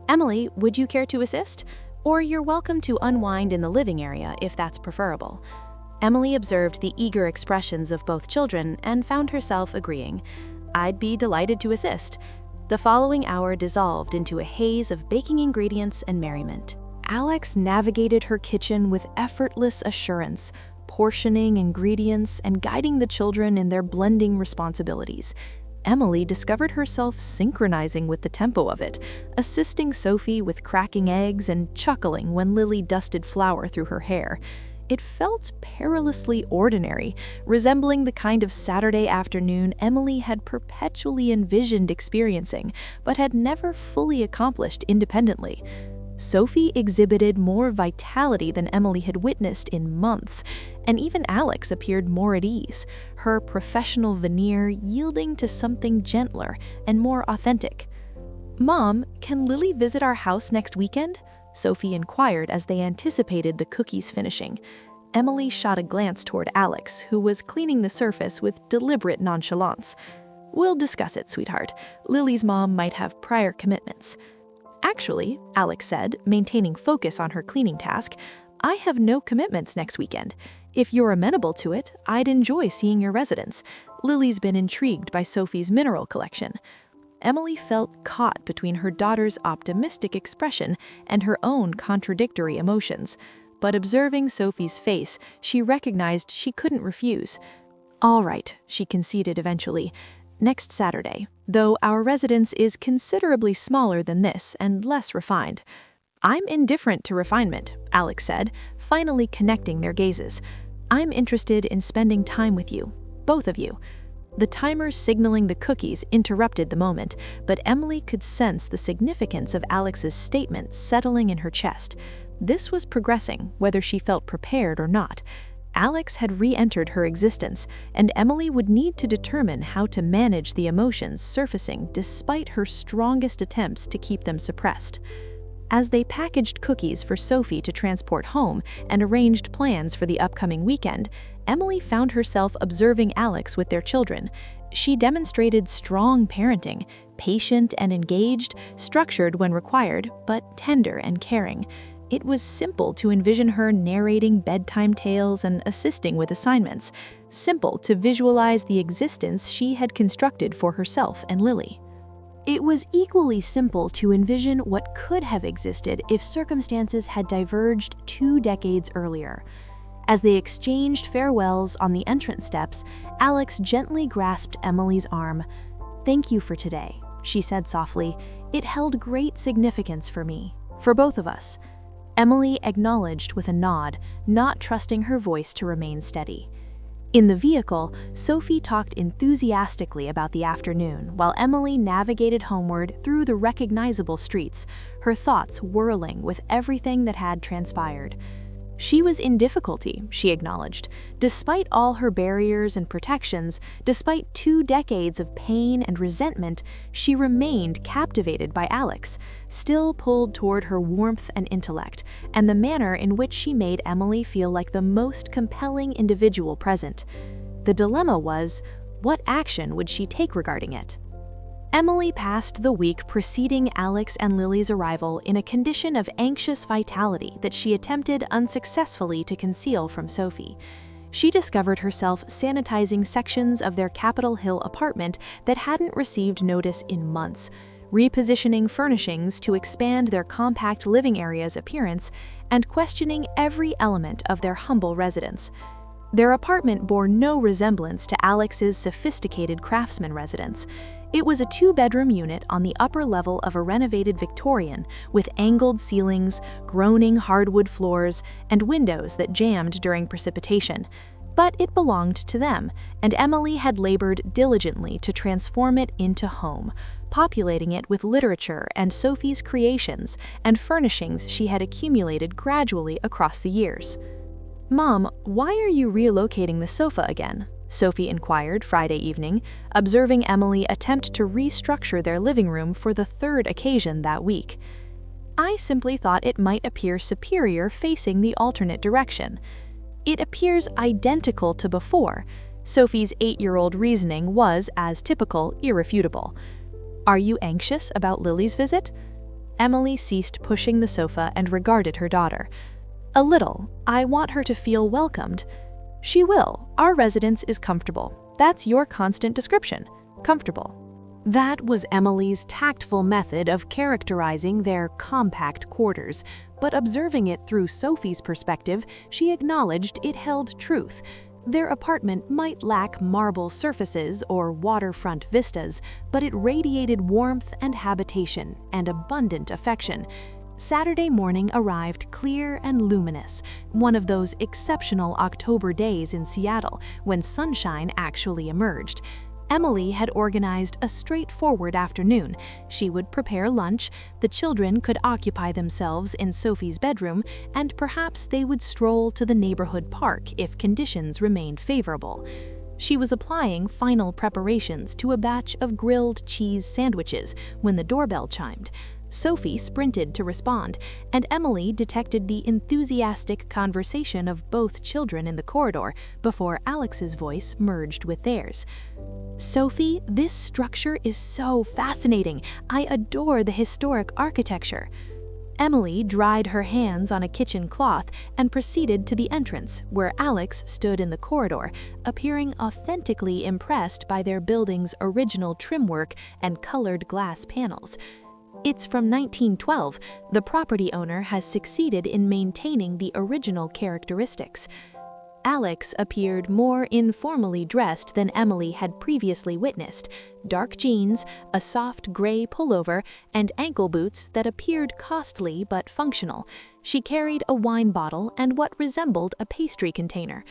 "Emily, would you care to assist? Or you're welcome to unwind in the living area if that's preferable." Emily observed the eager expressions of both children and found herself agreeing. "I'd be delighted to assist." The following hour dissolved into a haze of baking ingredients and merriment. Alex navigated her kitchen with effortless assurance, portioning ingredients and guiding the children in their blending responsibilities. Emily discovered herself synchronizing with the tempo of it, assisting Sophie with cracking eggs and chuckling when Lily dusted flour through her hair. It felt perilously ordinary, resembling the kind of Saturday afternoon Emily had perpetually envisioned experiencing, but had never fully accomplished independently. Sophie exhibited more vitality than Emily had witnessed in months, and even Alex appeared more at ease, her professional veneer yielding to something gentler and more authentic. "Mom, can Lily visit our house next weekend?" Sophie inquired as they anticipated the cookies finishing. Emily shot a glance toward Alex, who was cleaning the surface with deliberate nonchalance. "We'll discuss it, sweetheart. Lily's mom might have prior commitments." "Actually," Alex said, maintaining focus on her cleaning task, "I have no commitments next weekend. If you're amenable to it, I'd enjoy seeing your residence. Lily's been intrigued by Sophie's mineral collection." Emily felt caught between her daughter's optimistic expression and her own contradictory emotions. But observing Sophie's face, she recognized she couldn't refuse. "All right," she conceded eventually. "Next Saturday, though our residence is considerably smaller than this and less refined." "I'm indifferent to refinement," Alex said, finally connecting their gazes. "I'm interested in spending time with you, both of you." The timer signaling the cookies interrupted the moment, but Emily could sense the significance of Alex's statement settling in her chest. This was progressing, whether she felt prepared or not. Alex had re-entered her existence, and Emily would need to determine how to manage the emotions surfacing despite her strongest attempts to keep them suppressed. As they packaged cookies for Sophie to transport home and arranged plans for the upcoming weekend, Emily found herself observing Alex with their children. She demonstrated strong parenting, patient and engaged, structured when required, but tender and caring. It was simple to envision her narrating bedtime tales and assisting with assignments, simple to visualize the existence she had constructed for herself and Lily. It was equally simple to envision what could have existed if circumstances had diverged 2 decades earlier. As they exchanged farewells on the entrance steps, Alex gently grasped Emily's arm. "Thank you for today," she said softly. "It held great significance for me, for both of us." Emily acknowledged with a nod, not trusting her voice to remain steady. In the vehicle, Sophie talked enthusiastically about the afternoon while Emily navigated homeward through the recognizable streets, her thoughts whirling with everything that had transpired. She was in difficulty, she acknowledged. Despite all her barriers and protections, despite 2 decades of pain and resentment, she remained captivated by Alex, still pulled toward her warmth and intellect, and the manner in which she made Emily feel like the most compelling individual present. The dilemma was, what action would she take regarding it? Emily passed the week preceding Alex and Lily's arrival in a condition of anxious vitality that she attempted unsuccessfully to conceal from Sophie. She discovered herself sanitizing sections of their Capitol Hill apartment that hadn't received notice in months, repositioning furnishings to expand their compact living area's appearance, and questioning every element of their humble residence. Their apartment bore no resemblance to Alex's sophisticated craftsman residence. It was a 2-bedroom unit on the upper level of a renovated Victorian, with angled ceilings, groaning hardwood floors, and windows that jammed during precipitation. But it belonged to them, and Emily had labored diligently to transform it into home, populating it with literature and Sophie's creations and furnishings she had accumulated gradually across the years. "Mom, why are you relocating the sofa again?" Sophie inquired Friday evening, observing Emily attempt to restructure their living room for the 3rd occasion that week. "I simply thought it might appear superior facing the alternate direction. It appears identical to before." Sophie's 8-year-old reasoning was, as typical, irrefutable. "Are you anxious about Lily's visit?" Emily ceased pushing the sofa and regarded her daughter. "A little. I want her to feel welcomed." "She will. Our residence is comfortable. That's your constant description. Comfortable." That was Emily's tactful method of characterizing their compact quarters, but observing it through Sophie's perspective, she acknowledged it held truth. Their apartment might lack marble surfaces or waterfront vistas, but it radiated warmth and habitation and abundant affection. Saturday morning arrived clear and luminous, one of those exceptional October days in Seattle when sunshine actually emerged. Emily had organized a straightforward afternoon. She would prepare lunch, the children could occupy themselves in Sophie's bedroom, and perhaps they would stroll to the neighborhood park if conditions remained favorable. She was applying final preparations to a batch of grilled cheese sandwiches when the doorbell chimed. Sophie sprinted to respond, and Emily detected the enthusiastic conversation of both children in the corridor before Alex's voice merged with theirs. "Sophie, this structure is so fascinating. I adore the historic architecture." Emily dried her hands on a kitchen cloth and proceeded to the entrance, where Alex stood in the corridor, appearing authentically impressed by their building's original trim work and colored glass panels. "It's from 1912. The property owner has succeeded in maintaining the original characteristics." Alex appeared more informally dressed than Emily had previously witnessed. Dark jeans, a soft gray pullover, and ankle boots that appeared costly but functional. She carried a wine bottle and what resembled a pastry container.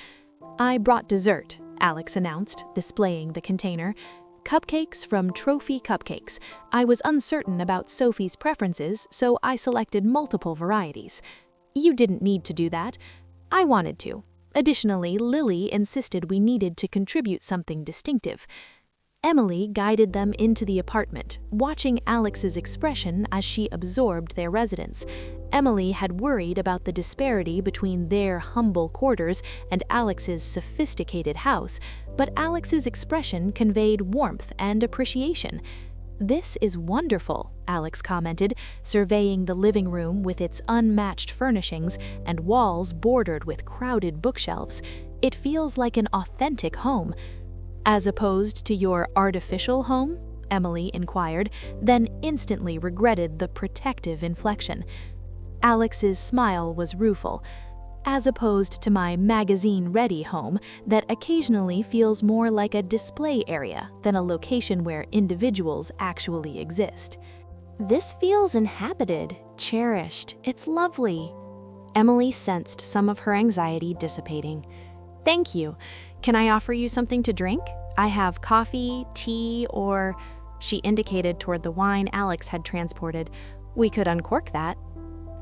"I brought dessert," Alex announced, displaying the container. "Cupcakes from Trophy Cupcakes. I was uncertain about Sophie's preferences, so I selected multiple varieties." "You didn't need to do that." "I wanted to. Additionally, Lily insisted we needed to contribute something distinctive." Emily guided them into the apartment, watching Alex's expression as she absorbed their residence. Emily had worried about the disparity between their humble quarters and Alex's sophisticated house, but Alex's expression conveyed warmth and appreciation. "This is wonderful," Alex commented, surveying the living room with its unmatched furnishings and walls bordered with crowded bookshelves. "It feels like an authentic home." "As opposed to your artificial home?" Emily inquired, then instantly regretted the protective inflection. Alex's smile was rueful. "As opposed to my magazine-ready home that occasionally feels more like a display area than a location where individuals actually exist." "This feels inhabited, cherished. It's lovely." Emily sensed some of her anxiety dissipating. "Thank you. Can I offer you something to drink? I have coffee, tea, or..." She indicated toward the wine Alex had transported. "We could uncork that."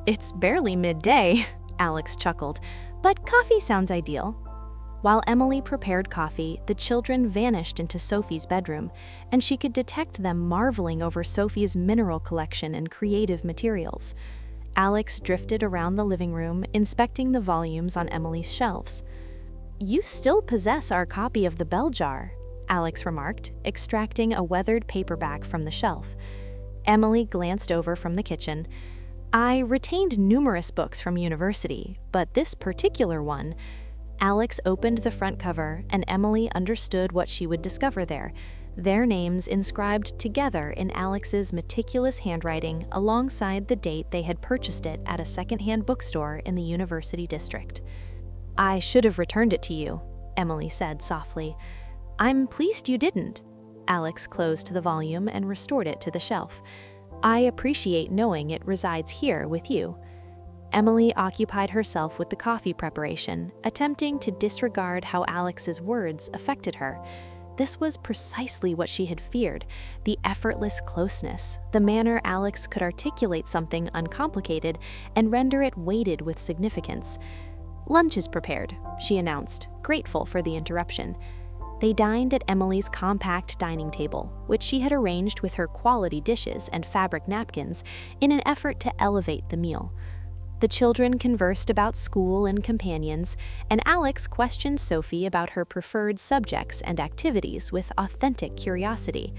"It's barely midday." Alex chuckled, but coffee sounds ideal. While Emily prepared coffee, the children vanished into Sophie's bedroom, and she could detect them marveling over Sophie's mineral collection and creative materials. Alex drifted around the living room, inspecting the volumes on Emily's shelves. "You still possess our copy of the Bell Jar," Alex remarked, extracting a weathered paperback from the shelf. Emily glanced over from the kitchen. "I retained numerous books from university, but this particular one—" Alex opened the front cover, and Emily understood what she would discover there. Their names inscribed together in Alex's meticulous handwriting alongside the date they had purchased it at a secondhand bookstore in the university district. "I should have returned it to you," Emily said softly. "I'm pleased you didn't." Alex closed the volume and restored it to the shelf. "I appreciate knowing it resides here with you." Emily occupied herself with the coffee preparation, attempting to disregard how Alex's words affected her. This was precisely what she had feared, the effortless closeness, the manner Alex could articulate something uncomplicated and render it weighted with significance. "Lunch is prepared," she announced, grateful for the interruption. They dined at Emily's compact dining table, which she had arranged with her quality dishes and fabric napkins in an effort to elevate the meal. The children conversed about school and companions, and Alex questioned Sophie about her preferred subjects and activities with authentic curiosity.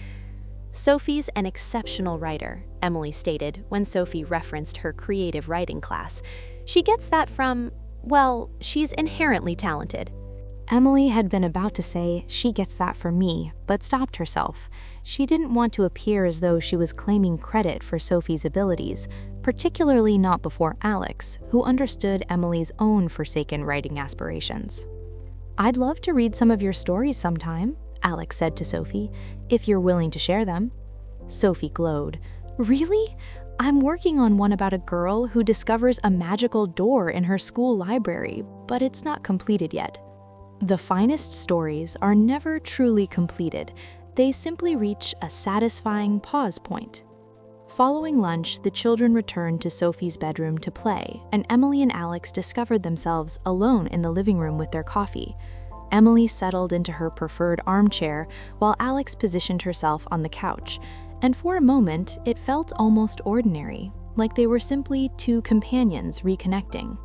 "Sophie's an exceptional writer," Emily stated when Sophie referenced her creative writing class. "She gets that from, well, she's inherently talented." Emily had been about to say, "She gets that from me," but stopped herself. She didn't want to appear as though she was claiming credit for Sophie's abilities, particularly not before Alex, who understood Emily's own forsaken writing aspirations. "I'd love to read some of your stories sometime," Alex said to Sophie, "if you're willing to share them." Sophie glowed. "Really? I'm working on one about a girl who discovers a magical door in her school library, but it's not completed yet." The finest stories are never truly completed. They simply reach a satisfying pause point. Following lunch, the children returned to Sophie's bedroom to play, and Emily and Alex discovered themselves alone in the living room with their coffee. Emily settled into her preferred armchair, while Alex positioned herself on the couch, and for a moment, it felt almost ordinary, like they were simply two companions reconnecting.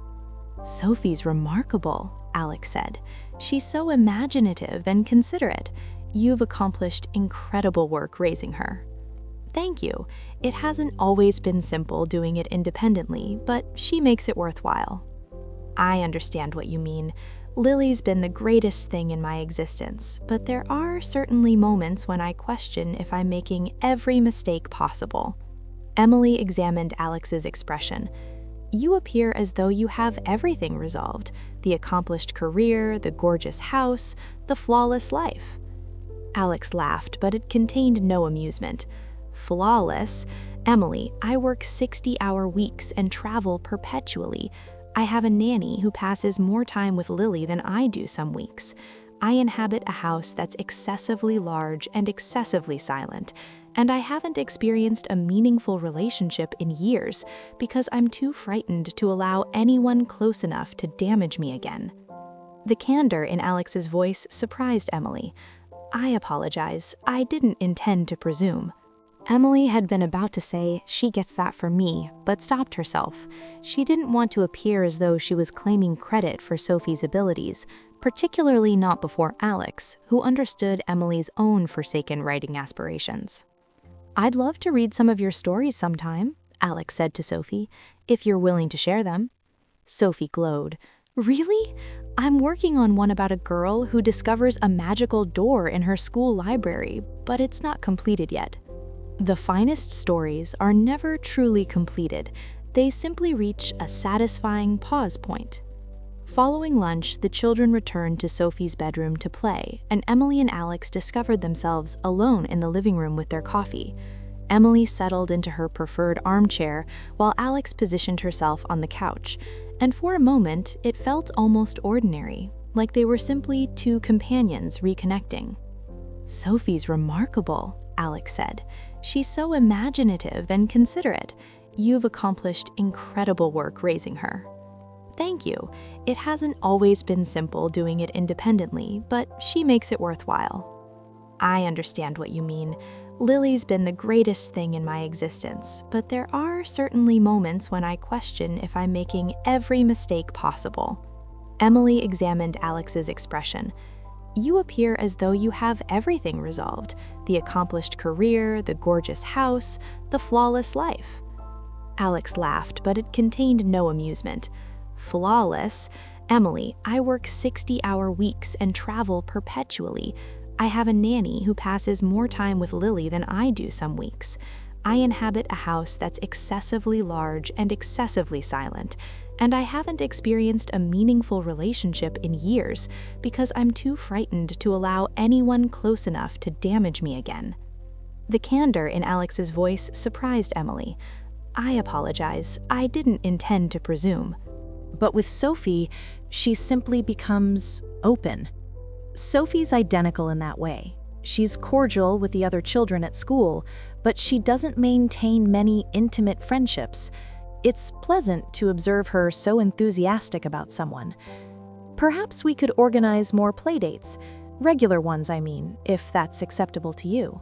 "Sophie's remarkable," Alex said. "She's so imaginative and considerate. You've accomplished incredible work raising her." "Thank you. It hasn't always been simple doing it independently, but she makes it worthwhile." "I understand what you mean. Lily's been the greatest thing in my existence, but there are certainly moments when I question if I'm making every mistake possible." Emily examined Alex's expression. "You appear as though you have everything resolved: the accomplished career, the gorgeous house, the flawless life." Alex laughed, but it contained no amusement. "Flawless? Emily, I work 60-hour weeks and travel perpetually. I have a nanny who passes more time with Lily than I do some weeks. I inhabit a house that's excessively large and excessively silent, and I haven't experienced a meaningful relationship in years because I'm too frightened to allow anyone close enough to damage me again." The candor in Alex's voice surprised Emily. "I apologize. I didn't intend to presume." Emily had been about to say, "She gets that from me," but stopped herself. She didn't want to appear as though she was claiming credit for Sophie's abilities, particularly not before Alex, who understood Emily's own forsaken writing aspirations. "I'd love to read some of your stories sometime," Alex said to Sophie, "if you're willing to share them." Sophie glowed. "Really? I'm working on one about a girl who discovers a magical door in her school library, but it's not completed yet." The finest stories are never truly completed. They simply reach a satisfying pause point. Following lunch, the children returned to Sophie's bedroom to play, and Emily and Alex discovered themselves alone in the living room with their coffee. Emily settled into her preferred armchair, while Alex positioned herself on the couch, and for a moment, it felt almost ordinary, like they were simply two companions reconnecting. "Sophie's remarkable," Alex said. "She's so imaginative and considerate. You've accomplished incredible work raising her." Thank you. It hasn't always been simple doing it independently, but she makes it worthwhile. I understand what you mean. Lily's been the greatest thing in my existence, but there are certainly moments when I question if I'm making every mistake possible. Emily examined Alex's expression. You appear as though you have everything resolved: the accomplished career, the gorgeous house, the flawless life. Alex laughed, but it contained no amusement. Flawless? Emily, I work 60-hour weeks and travel perpetually. I have a nanny who passes more time with Lily than I do some weeks. I inhabit a house that's excessively large and excessively silent, and I haven't experienced a meaningful relationship in years because I'm too frightened to allow anyone close enough to damage me again. The candor in Alex's voice surprised Emily. I apologize. I didn't intend to presume. But with Sophie, she simply becomes open. Sophie's identical in that way. She's cordial with the other children at school, but she doesn't maintain many intimate friendships. It's pleasant to observe her so enthusiastic about someone. Perhaps we could organize more playdates, regular ones I mean, if that's acceptable to you.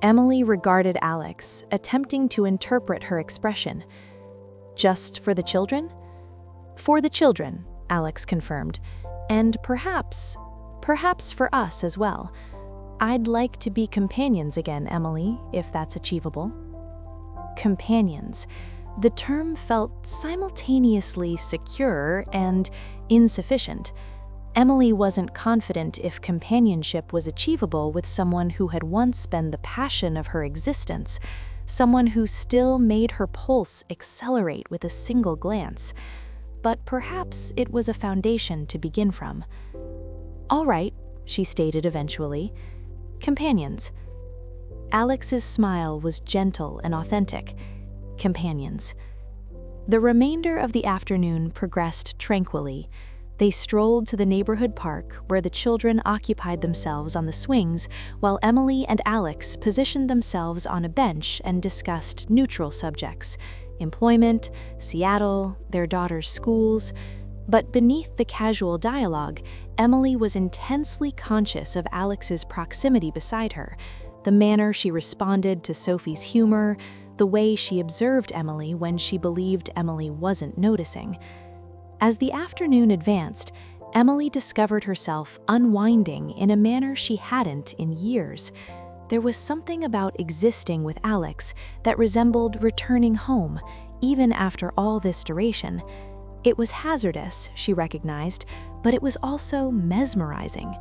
Emily regarded Alex, attempting to interpret her expression. Just for the children? For the children, Alex confirmed, and perhaps for us as well. I'd like to be companions again, Emily, if that's achievable. Companions. The term felt simultaneously secure and insufficient. Emily wasn't confident if companionship was achievable with someone who had once been the passion of her existence, someone who still made her pulse accelerate with a single glance. But perhaps it was a foundation to begin from. All right, she stated eventually. Companions. Alex's smile was gentle and authentic. Companions. The remainder of the afternoon progressed tranquilly. They strolled to the neighborhood park where the children occupied themselves on the swings while Emily and Alex positioned themselves on a bench and discussed neutral subjects: employment, Seattle, their daughter's schools. But beneath the casual dialogue, Emily was intensely conscious of Alex's proximity beside her, the manner she responded to Sophie's humor, the way she observed Emily when she believed Emily wasn't noticing. As the afternoon advanced, Emily discovered herself unwinding in a manner she hadn't in years. There was something about existing with Alex that resembled returning home, even after all this duration. It was hazardous, she recognized, but it was also mesmerizing.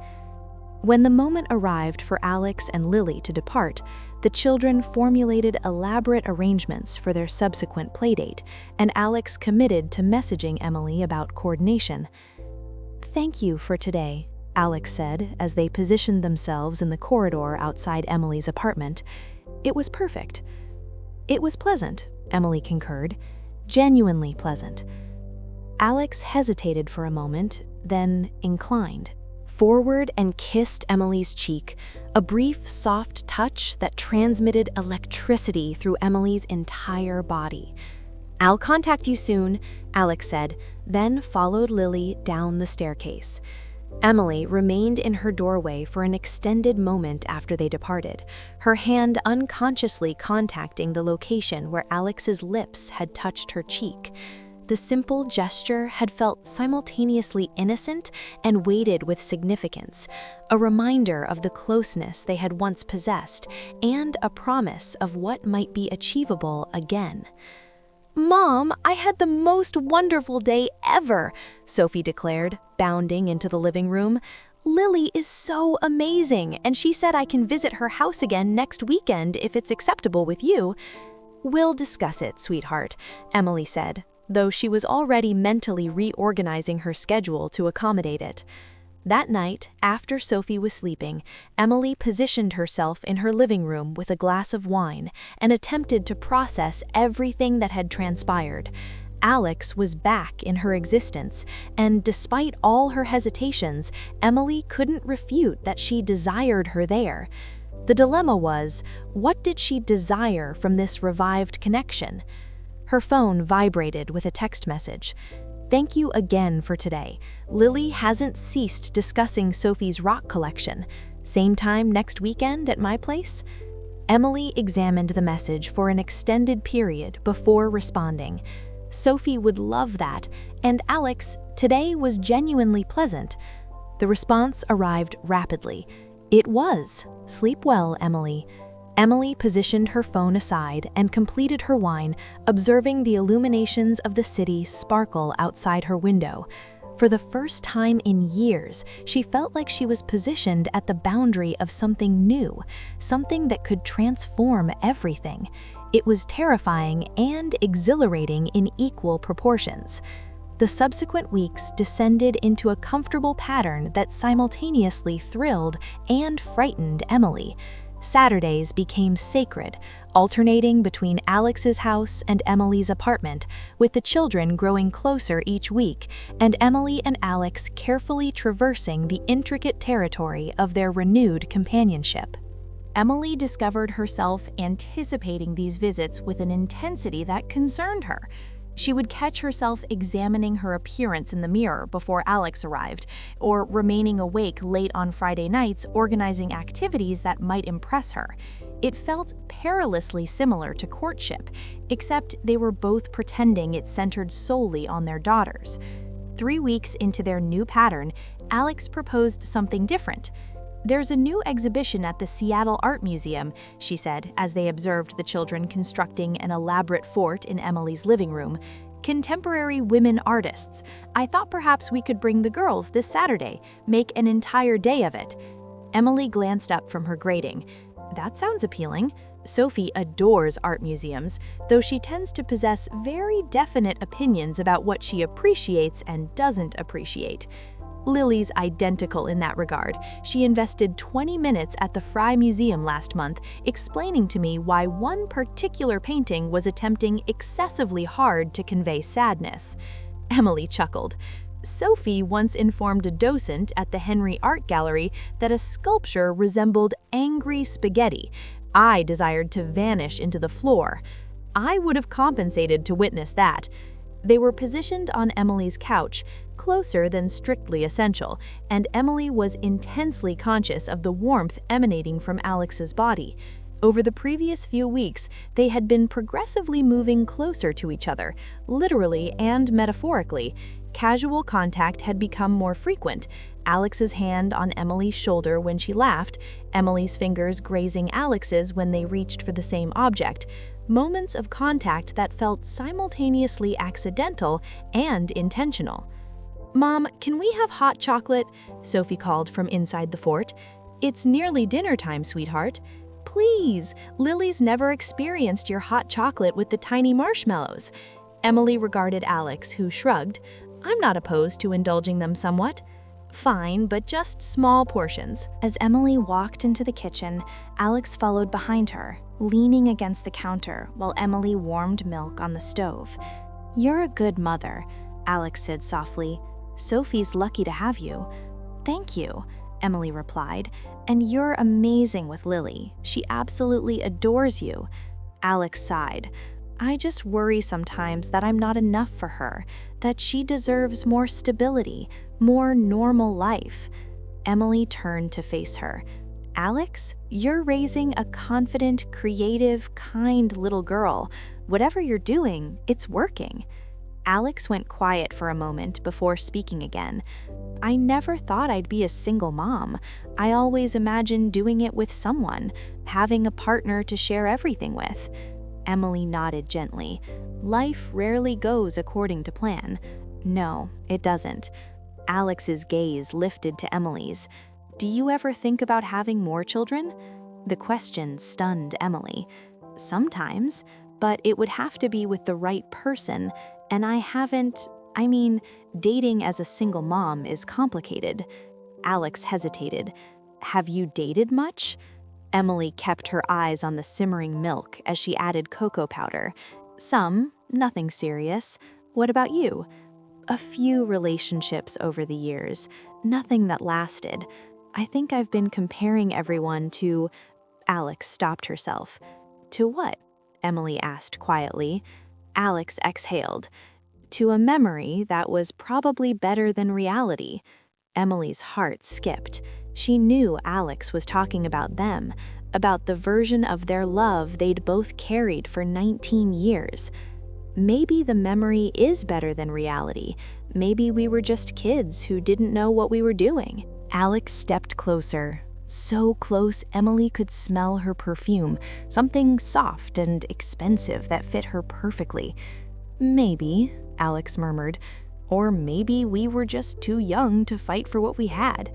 When the moment arrived for Alex and Lily to depart, the children formulated elaborate arrangements for their subsequent playdate, and Alex committed to messaging Emily about coordination. "Thank you for today," Alex said as they positioned themselves in the corridor outside Emily's apartment. "It was perfect." "It was pleasant," Emily concurred. "Genuinely pleasant." Alex hesitated for a moment, then inclined forward and kissed Emily's cheek, a brief, soft touch that transmitted electricity through Emily's entire body. "I'll contact you soon," Alex said, then followed Lily down the staircase. Emily remained in her doorway for an extended moment after they departed, her hand unconsciously contacting the location where Alex's lips had touched her cheek. The simple gesture had felt simultaneously innocent and weighted with significance, a reminder of the closeness they had once possessed and a promise of what might be achievable again. "Mom, I had the most wonderful day ever," Sophie declared, bounding into the living room. "Lily is so amazing, and she said I can visit her house again next weekend if it's acceptable with you." "We'll discuss it, sweetheart," Emily said, though she was already mentally reorganizing her schedule to accommodate it. That night, after Sophie was sleeping, Emily positioned herself in her living room with a glass of wine and attempted to process everything that had transpired. Alex was back in her existence, and despite all her hesitations, Emily couldn't refute that she desired her there. The dilemma was, what did she desire from this revived connection? Her phone vibrated with a text message. Thank you again for today. Lily hasn't ceased discussing Sophie's rock collection. Same time next weekend at my place?" Emily examined the message for an extended period before responding. Sophie would love that, and Alex, today was genuinely pleasant. The response arrived rapidly. It was. "Sleep well, Emily." Emily positioned her phone aside and completed her wine, observing the illuminations of the city sparkle outside her window. For the first time in years, she felt like she was positioned at the boundary of something new, something that could transform everything. It was terrifying and exhilarating in equal proportions. The subsequent weeks descended into a comfortable pattern that simultaneously thrilled and frightened Emily. Saturdays became sacred, alternating between Alex's house and Emily's apartment, with the children growing closer each week, and Emily and Alex carefully traversing the intricate territory of their renewed companionship. Emily discovered herself anticipating these visits with an intensity that concerned her. She would catch herself examining her appearance in the mirror before Alex arrived, or remaining awake late on Friday nights organizing activities that might impress her. It felt perilously similar to courtship, except they were both pretending it centered solely on their daughters. 3 weeks into their new pattern, Alex proposed something different. "There's a new exhibition at the Seattle Art Museum," she said as they observed the children constructing an elaborate fort in Emily's living room. "Contemporary women artists. I thought perhaps we could bring the girls this Saturday, make an entire day of it." Emily glanced up from her grading. "That sounds appealing." Sophie adores art museums, though she tends to possess very definite opinions about what she appreciates and doesn't appreciate. Lily's identical in that regard. She invested 20 minutes at the Fry Museum last month explaining to me why one particular painting was attempting excessively hard to convey sadness. Emily chuckled. Sophie once informed a docent at the Henry Art Gallery that a sculpture resembled angry spaghetti. I desired to vanish into the floor. I would have compensated to witness that. They were positioned on Emily's couch, closer than strictly essential, and Emily was intensely conscious of the warmth emanating from Alex's body. Over the previous few weeks, they had been progressively moving closer to each other, literally and metaphorically. Casual contact had become more frequent, Alex's hand on Emily's shoulder when she laughed, Emily's fingers grazing Alex's when they reached for the same object. Moments of contact that felt simultaneously accidental and intentional. "Mom, can we have hot chocolate?" Sophie called from inside the fort. "It's nearly dinner time, sweetheart." "Please, Lily's never experienced your hot chocolate with the tiny marshmallows." Emily regarded Alex, who shrugged. "I'm not opposed to indulging them somewhat." "Fine, but just small portions." As Emily walked into the kitchen, Alex followed behind her, leaning against the counter while Emily warmed milk on the stove. "You're a good mother," Alex said softly. "Sophie's lucky to have you." "Thank you," Emily replied. "And you're amazing with Lily. She absolutely adores you." Alex sighed. "I just worry sometimes that I'm not enough for her, that she deserves more stability, more normal life." Emily turned to face her. "Alex, you're raising a confident, creative, kind little girl. Whatever you're doing, it's working." Alex went quiet for a moment before speaking again. "I never thought I'd be a single mom. I always imagined doing it with someone, having a partner to share everything with." Emily nodded gently. "Life rarely goes according to plan." "No, it doesn't." Alex's gaze lifted to Emily's. "Do you ever think about having more children?" The question stunned Emily. "Sometimes, but it would have to be with the right person, and I haven't. Dating as a single mom is complicated." Alex hesitated. "Have you dated much?" Emily kept her eyes on the simmering milk as she added cocoa powder. "Some, nothing serious. What about you?" "A few relationships over the years, nothing that lasted. I think I've been comparing everyone to—" Alex stopped herself. "To what?" Emily asked quietly. Alex exhaled. to a memory that was probably better than reality. Emily's heart skipped. She knew Alex was talking about them, about the version of their love they'd both carried for 19 years. Maybe the memory is better than reality. Maybe we were just kids who didn't know what we were doing. Alex stepped closer. So close Emily could smell her perfume, something soft and expensive that fit her perfectly. Maybe, Alex murmured, or maybe we were just too young to fight for what we had.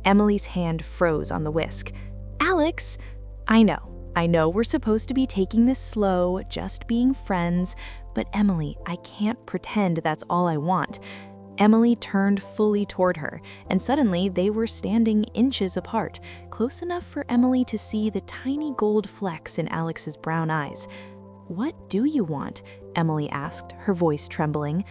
Emily's hand froze on the whisk. Alex, I know we're supposed to be taking this slow, just being friends, but Emily, I can't pretend that's all I want. Emily turned fully toward her, and suddenly they were standing inches apart, close enough for Emily to see the tiny gold flecks in Alex's brown eyes. What do you want? Emily asked, her voice trembling.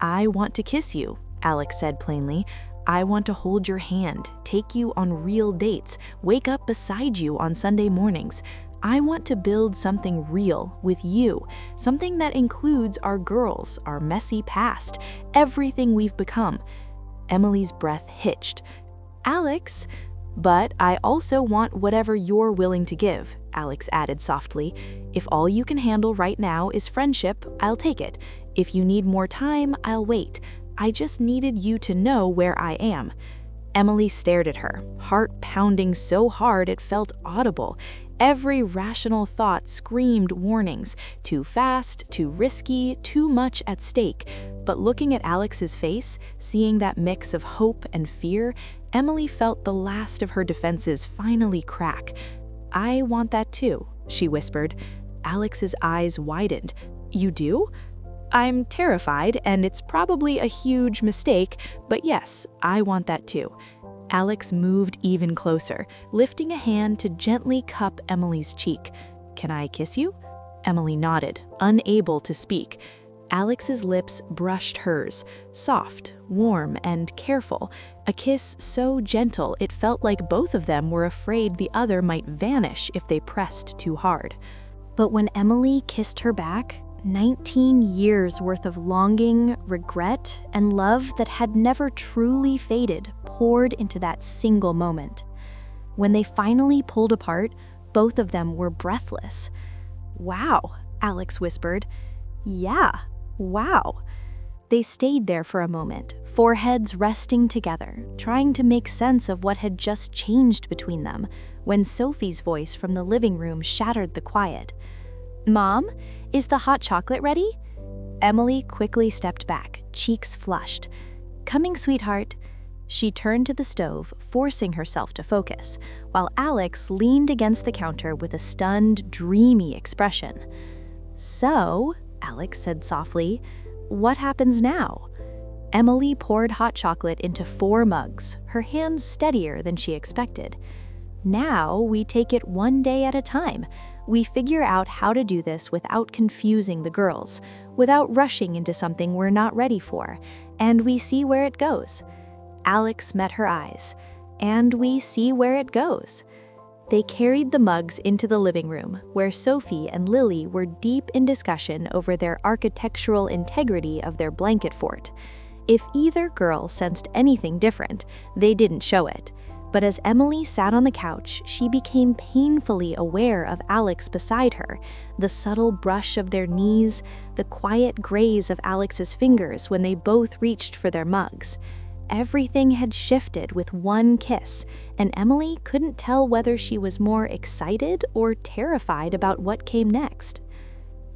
I want to kiss you, Alex said plainly. I want to hold your hand, take you on real dates, wake up beside you on Sunday mornings. I want to build something real with you, something that includes our girls, our messy past, everything we've become. Emily's breath hitched. Alex, but I also want whatever you're willing to give, Alex added softly. If all you can handle right now is friendship, I'll take it. If you need more time, I'll wait. I just needed you to know where I am. Emily stared at her, heart pounding so hard it felt audible. Every rational thought screamed warnings, too fast, too risky, too much at stake. But looking at Alex's face, seeing that mix of hope and fear, Emily felt the last of her defenses finally crack. I want that too, she whispered. Alex's eyes widened. You do? I'm terrified, and it's probably a huge mistake, but yes, I want that too. Alex moved even closer, lifting a hand to gently cup Emily's cheek. Can I kiss you? Emily nodded, unable to speak. Alex's lips brushed hers, soft, warm, and careful, a kiss so gentle it felt like both of them were afraid the other might vanish if they pressed too hard. But when Emily kissed her back, 19 years worth of longing, regret, and love that had never truly faded poured into that single moment. When they finally pulled apart, both of them were breathless. Wow, Alex whispered. Yeah, wow. They stayed there for a moment, foreheads resting together, trying to make sense of what had just changed between them, when Sophie's voice from the living room shattered the quiet. Mom, is the hot chocolate ready? Emily quickly stepped back, cheeks flushed. Coming, sweetheart. She turned to the stove, forcing herself to focus, while Alex leaned against the counter with a stunned, dreamy expression. So, Alex said softly, what happens now? Emily poured hot chocolate into 4 mugs, her hands steadier than she expected. Now we take it one day at a time. We figure out how to do this without confusing the girls, without rushing into something we're not ready for, and we see where it goes. Alex met her eyes, and we see where it goes. They carried the mugs into the living room, where Sophie and Lily were deep in discussion over their architectural integrity of their blanket fort. If either girl sensed anything different, they didn't show it. But as Emily sat on the couch, she became painfully aware of Alex beside her, the subtle brush of their knees, the quiet graze of Alex's fingers when they both reached for their mugs. Everything had shifted with one kiss, and Emily couldn't tell whether she was more excited or terrified about what came next.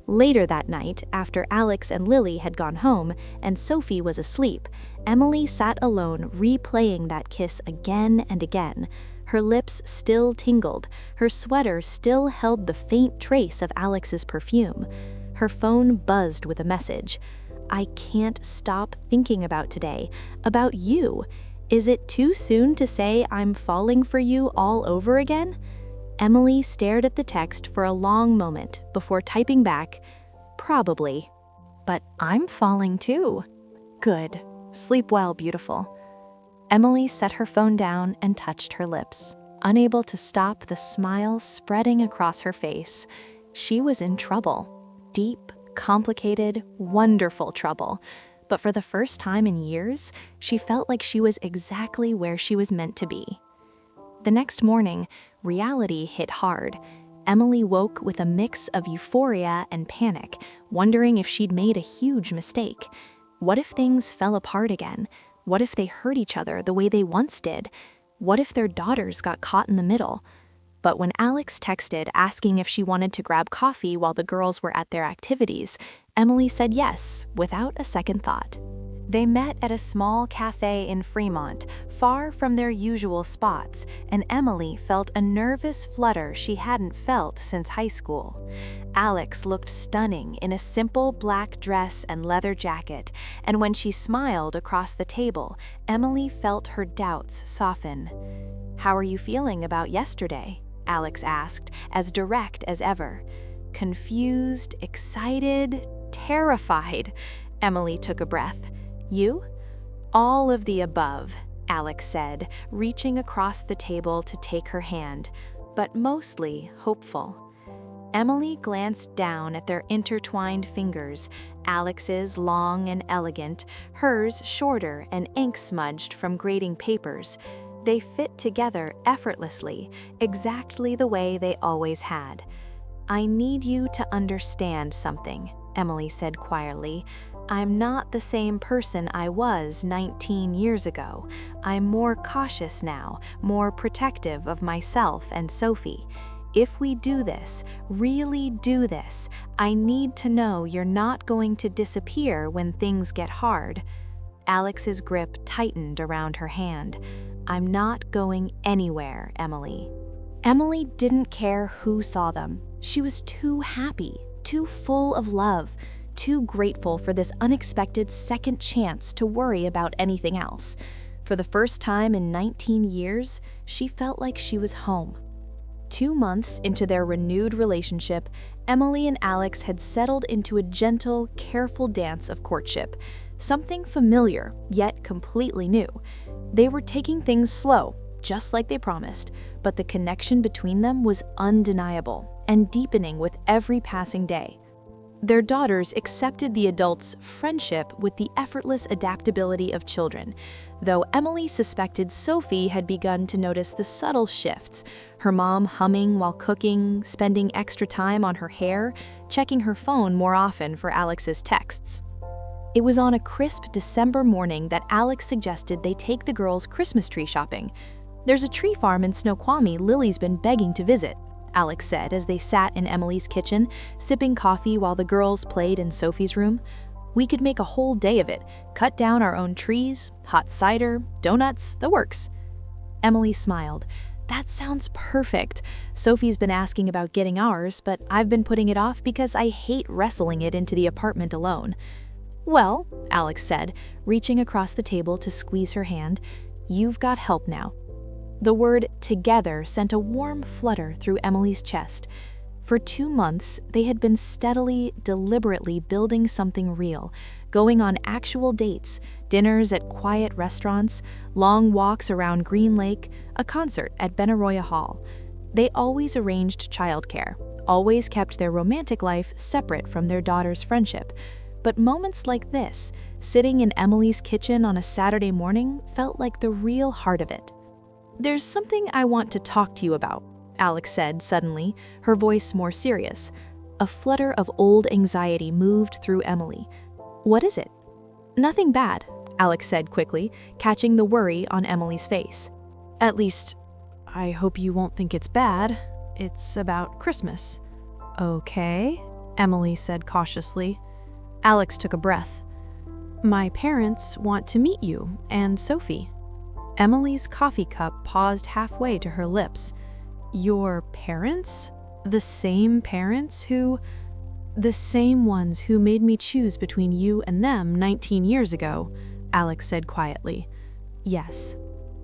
Later that night, after Alex and Lily had gone home and Sophie was asleep, Emily sat alone replaying that kiss again and again. Her lips still tingled, her sweater still held the faint trace of Alex's perfume. Her phone buzzed with a message. I can't stop thinking about today, about you. Is it too soon to say I'm falling for you all over again? Emily stared at the text for a long moment before typing back, probably. But I'm falling too. Good. Sleep well, beautiful. Emily set her phone down and touched her lips, unable to stop the smile spreading across her face. She was in trouble. Deep, complicated, wonderful trouble. But for the first time in years, she felt like she was exactly where she was meant to be. The next morning, reality hit hard. Emily woke with a mix of euphoria and panic, wondering if she'd made a huge mistake. What if things fell apart again? What if they hurt each other the way they once did? What if their daughters got caught in the middle? But when Alex texted asking if she wanted to grab coffee while the girls were at their activities, Emily said yes, without a second thought. They met at a small cafe in Fremont, far from their usual spots, and Emily felt a nervous flutter she hadn't felt since high school. Alex looked stunning in a simple black dress and leather jacket, and when she smiled across the table, Emily felt her doubts soften. "How are you feeling about yesterday?" Alex asked, as direct as ever. Confused, excited, terrified. Emily took a breath. "You?" "All of the above," Alex said, reaching across the table to take her hand, "but mostly hopeful." Emily glanced down at their intertwined fingers, Alex's long and elegant, hers shorter and ink-smudged from grading papers. They fit together effortlessly, exactly the way they always had. "I need you to understand something," Emily said quietly. "I'm not the same person I was 19 years ago. I'm more cautious now, more protective of myself and Sophie. If we do this, really do this, I need to know you're not going to disappear when things get hard." Alex's grip tightened around her hand. "I'm not going anywhere, Emily." Emily didn't care who saw them. She was too happy, too full of love, too grateful for this unexpected second chance to worry about anything else. For the first time in 19 years, she felt like she was home. 2 months into their renewed relationship, Emily and Alex had settled into a gentle, careful dance of courtship, something familiar, yet completely new. They were taking things slow, just like they promised, but the connection between them was undeniable and deepening with every passing day. Their daughters accepted the adults' friendship with the effortless adaptability of children, though Emily suspected Sophie had begun to notice the subtle shifts, her mom humming while cooking, spending extra time on her hair, checking her phone more often for Alex's texts. It was on a crisp December morning that Alex suggested they take the girls Christmas tree shopping. "There's a tree farm in Snoqualmie Lily's been begging to visit," Alex said as they sat in Emily's kitchen, sipping coffee while the girls played in Sophie's room. "We could make a whole day of it, cut down our own trees, hot cider, donuts, the works." Emily smiled. "That sounds perfect. Sophie's been asking about getting ours, but I've been putting it off because I hate wrestling it into the apartment alone." "Well," Alex said, reaching across the table to squeeze her hand, "you've got help now." The word "together" sent a warm flutter through Emily's chest. For 2 months, they had been steadily, deliberately building something real, going on actual dates, dinners at quiet restaurants, long walks around Green Lake, a concert at Benaroya Hall. They always arranged childcare, always kept their romantic life separate from their daughter's friendship. But moments like this, sitting in Emily's kitchen on a Saturday morning, felt like the real heart of it. "There's something I want to talk to you about," Alex said suddenly, her voice more serious. A flutter of old anxiety moved through Emily. "What is it?" "Nothing bad," Alex said quickly, catching the worry on Emily's face. At least, I hope you won't think it's bad. It's about Christmas." "Okay," Emily said cautiously. Alex took a breath. "My parents want to meet you and Sophie." Emily's coffee cup paused halfway to her lips. "Your parents? The same parents who—" "The same ones who made me choose between you and them 19 years ago," Alex said quietly. "Yes."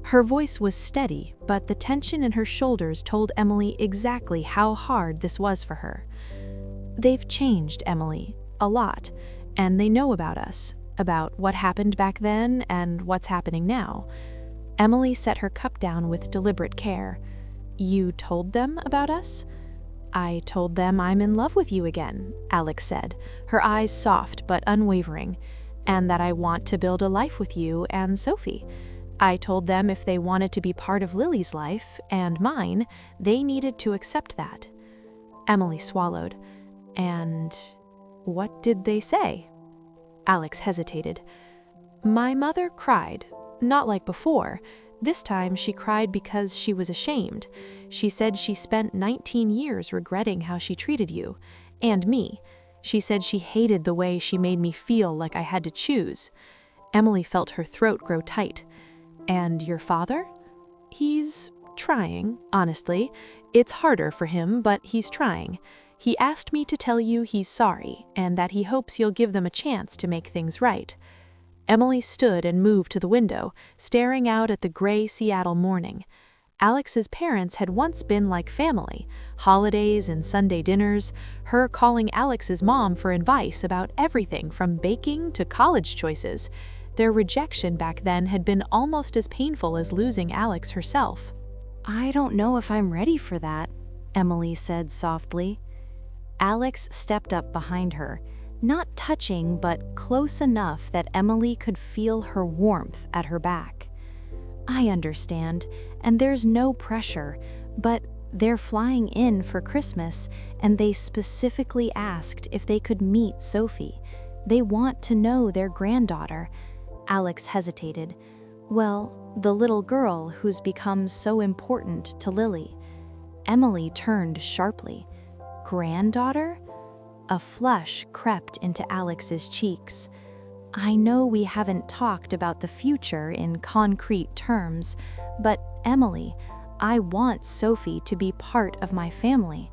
Her voice was steady, but the tension in her shoulders told Emily exactly how hard this was for her. "They've changed, Emily, a lot, and they know about us, about what happened back then and what's happening now." Emily set her cup down with deliberate care. "You told them about us?" I told them I'm in love with you again, Alex said, her eyes soft but unwavering, and that I want to build a life with you and Sophie. I told them if they wanted to be part of Lily's life and mine, they needed to accept that. Emily swallowed. And what did they say? Alex hesitated. My mother cried, not like before. This time she cried because she was ashamed. She said she spent 19 years regretting how she treated you, and me. She said she hated the way she made me feel like I had to choose. Emily felt her throat grow tight. And your father? He's trying, honestly. It's harder for him, but he's trying. He asked me to tell you he's sorry, and that he hopes you'll give them a chance to make things right. Emily stood and moved to the window, staring out at the gray Seattle morning. Alex's parents had once been like family, holidays and Sunday dinners, her calling Alex's mom for advice about everything from baking to college choices. Their rejection back then had been almost as painful as losing Alex herself. I don't know if I'm ready for that, Emily said softly. Alex stepped up behind her, not touching but close enough that Emily could feel her warmth at her back. I understand, and there's no pressure, but they're flying in for Christmas, and they specifically asked if they could meet Sophie. They want to know their granddaughter. Alex hesitated. Well, the little girl who's become so important to Lily. Emily turned sharply. Granddaughter? A flush crept into Alex's cheeks. I know we haven't talked about the future in concrete terms, but Emily, I want Sophie to be part of my family.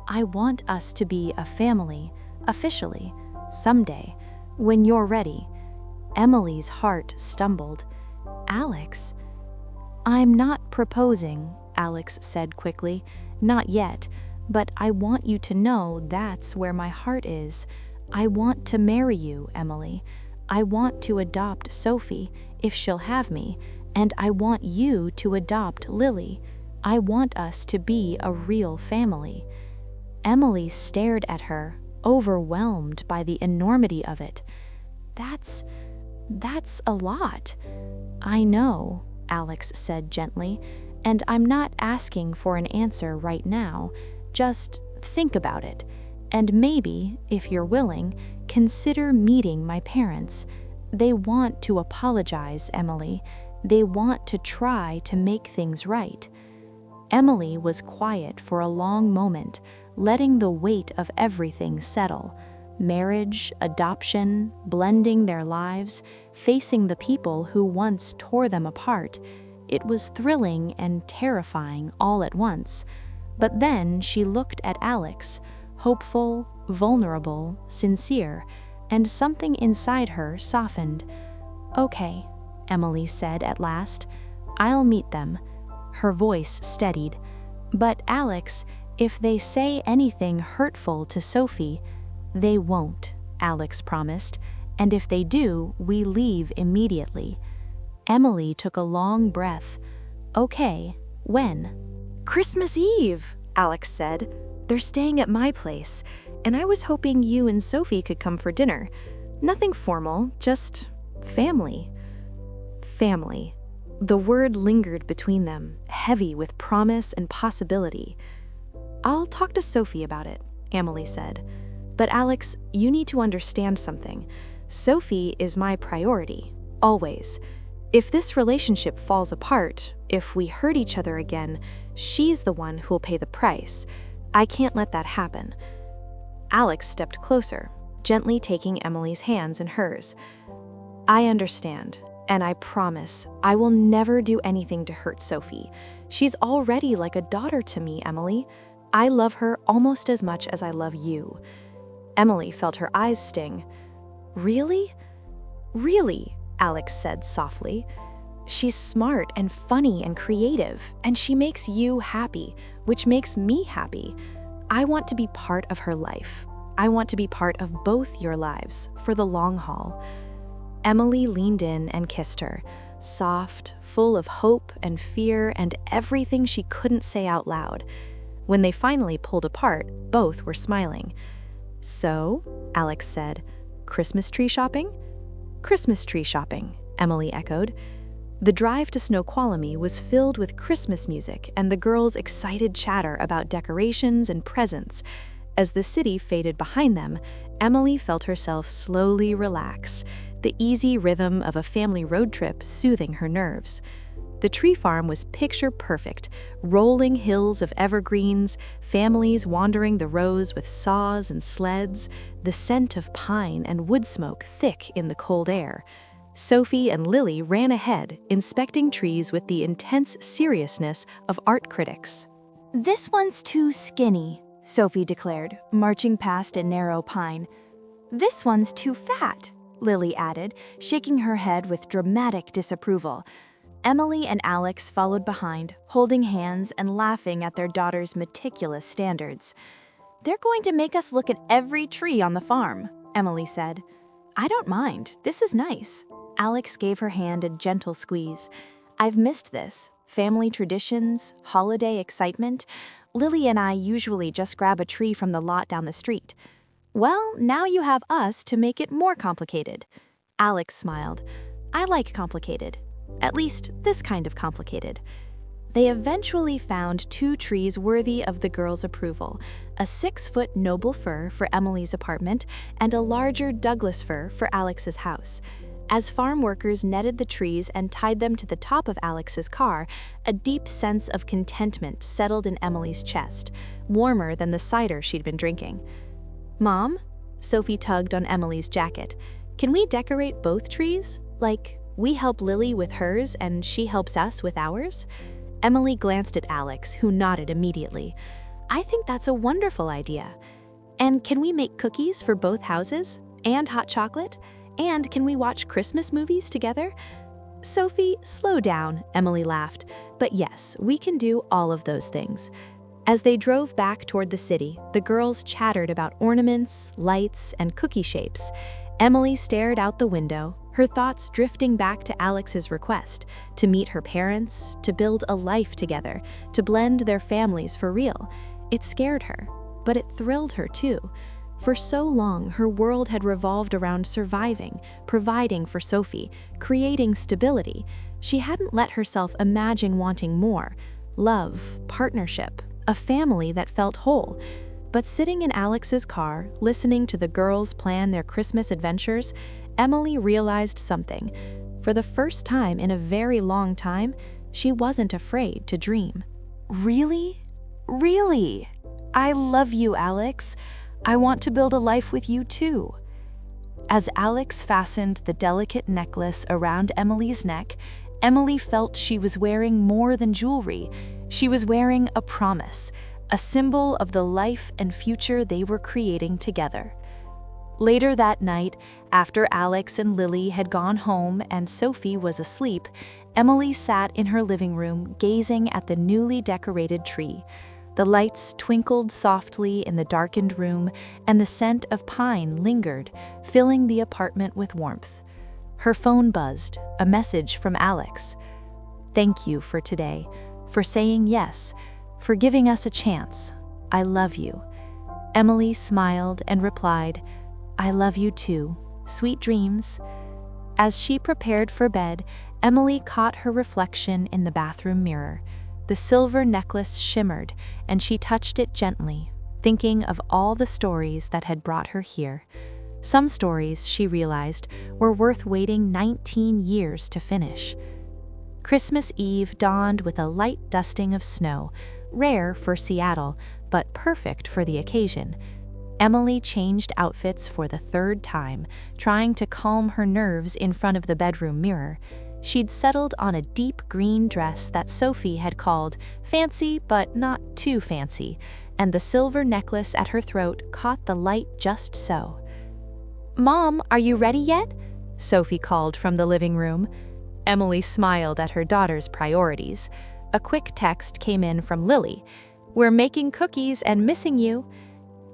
I want us to be a family, officially, someday, when you're ready. Emily's heart stumbled. Alex? I'm not proposing, Alex said quickly. Not yet, but I want you to know that's where my heart is. I want to marry you, Emily. I want to adopt Sophie, if she'll have me, and I want you to adopt Lily. I want us to be a real family. Emily stared at her, overwhelmed by the enormity of it. That's a lot. I know, Alex said gently, and I'm not asking for an answer right now. Just think about it, and maybe, if you're willing, consider meeting my parents. They want to apologize, Emily. They want to try to make things right. Emily was quiet for a long moment, letting the weight of everything settle. Marriage, adoption, blending their lives, facing the people who once tore them apart. It was thrilling and terrifying all at once. But then she looked at Alex, hopeful, vulnerable, sincere, and something inside her softened. Okay, Emily said at last. I'll meet them. Her voice steadied. But Alex, if they say anything hurtful to Sophie, they won't, Alex promised, and if they do, we leave immediately. Emily took a long breath. Okay, when? Christmas Eve, Alex said. They're staying at my place, and I was hoping you and Sophie could come for dinner. Nothing formal, just family. Family. The word lingered between them, heavy with promise and possibility. I'll talk to Sophie about it, Emily said. But Alex, you need to understand something. Sophie is my priority, always. If this relationship falls apart, if we hurt each other again, she's the one who'll pay the price. I can't let that happen. Alex stepped closer, gently taking Emily's hands in hers. I understand, and I promise I will never do anything to hurt Sophie. She's already like a daughter to me, Emily. I love her almost as much as I love you. Emily felt her eyes sting. Really? Really? Alex said softly. She's smart and funny and creative, and she makes you happy, which makes me happy. I want to be part of her life. I want to be part of both your lives for the long haul. Emily leaned in and kissed her, soft, full of hope and fear and everything she couldn't say out loud. When they finally pulled apart, both were smiling. "So," Alex said, "Christmas tree shopping?" "Christmas tree shopping," Emily echoed. The drive to Snoqualmie was filled with Christmas music and the girls' excited chatter about decorations and presents. As the city faded behind them, Emily felt herself slowly relax, the easy rhythm of a family road trip soothing her nerves. The tree farm was picture perfect, rolling hills of evergreens, families wandering the rows with saws and sleds, the scent of pine and wood smoke thick in the cold air. Sophie and Lily ran ahead, inspecting trees with the intense seriousness of art critics. "This one's too skinny," Sophie declared, marching past a narrow pine. "This one's too fat," Lily added, shaking her head with dramatic disapproval. Emily and Alex followed behind, holding hands and laughing at their daughter's meticulous standards. "They're going to make us look at every tree on the farm," Emily said. "I don't mind. This is nice." Alex gave her hand a gentle squeeze. "I've missed this. Family traditions, holiday excitement. Lily and I usually just grab a tree from the lot down the street. Well, now you have us to make it more complicated." Alex smiled. "I like complicated. At least this kind of complicated." They eventually found 2 trees worthy of the girls' approval, a 6-foot noble fir for Emily's apartment and a larger Douglas fir for Alex's house. As farm workers netted the trees and tied them to the top of Alex's car, a deep sense of contentment settled in Emily's chest, warmer than the cider she'd been drinking. "Mom?" Sophie tugged on Emily's jacket. "Can we decorate both trees? Like, we help Lily with hers and she helps us with ours?" Emily glanced at Alex, who nodded immediately. "I think that's a wonderful idea. And can we make cookies for both houses? And hot chocolate? And can we watch Christmas movies together?" "Sophie, slow down," Emily laughed. "But yes, we can do all of those things." As they drove back toward the city, the girls chattered about ornaments, lights, and cookie shapes. Emily stared out the window, her thoughts drifting back to Alex's request to meet her parents, to build a life together, to blend their families for real. It scared her, but it thrilled her too. For so long, her world had revolved around surviving, providing for Sophie, creating stability. She hadn't let herself imagine wanting more: love, partnership, a family that felt whole. But sitting in Alex's car, listening to the girls plan their Christmas adventures, Emily realized something. For the first time in a very long time, she wasn't afraid to dream. "Really? Really? I love you, Alex. I want to build a life with you too." As Alex fastened the delicate necklace around Emily's neck, Emily felt she was wearing more than jewelry. She was wearing a promise, a symbol of the life and future they were creating together. Later that night, after Alex and Lily had gone home and Sophie was asleep, Emily sat in her living room gazing at the newly decorated tree. The lights twinkled softly in the darkened room, and the scent of pine lingered, filling the apartment with warmth. Her phone buzzed, a message from Alex. "Thank you for today, for saying yes, for giving us a chance. I love you." Emily smiled and replied, "I love you too. Sweet dreams." As she prepared for bed, Emily caught her reflection in the bathroom mirror. The silver necklace shimmered, and she touched it gently, thinking of all the stories that had brought her here. Some stories, she realized, were worth waiting 19 years to finish. Christmas Eve dawned with a light dusting of snow, rare for Seattle, but perfect for the occasion. Emily changed outfits for the 3rd time, trying to calm her nerves in front of the bedroom mirror. She'd settled on a deep green dress that Sophie had called fancy but not too fancy, and the silver necklace at her throat caught the light just so. "Mom, are you ready yet?" Sophie called from the living room. Emily smiled at her daughter's priorities. A quick text came in from Lily. "We're making cookies and missing you."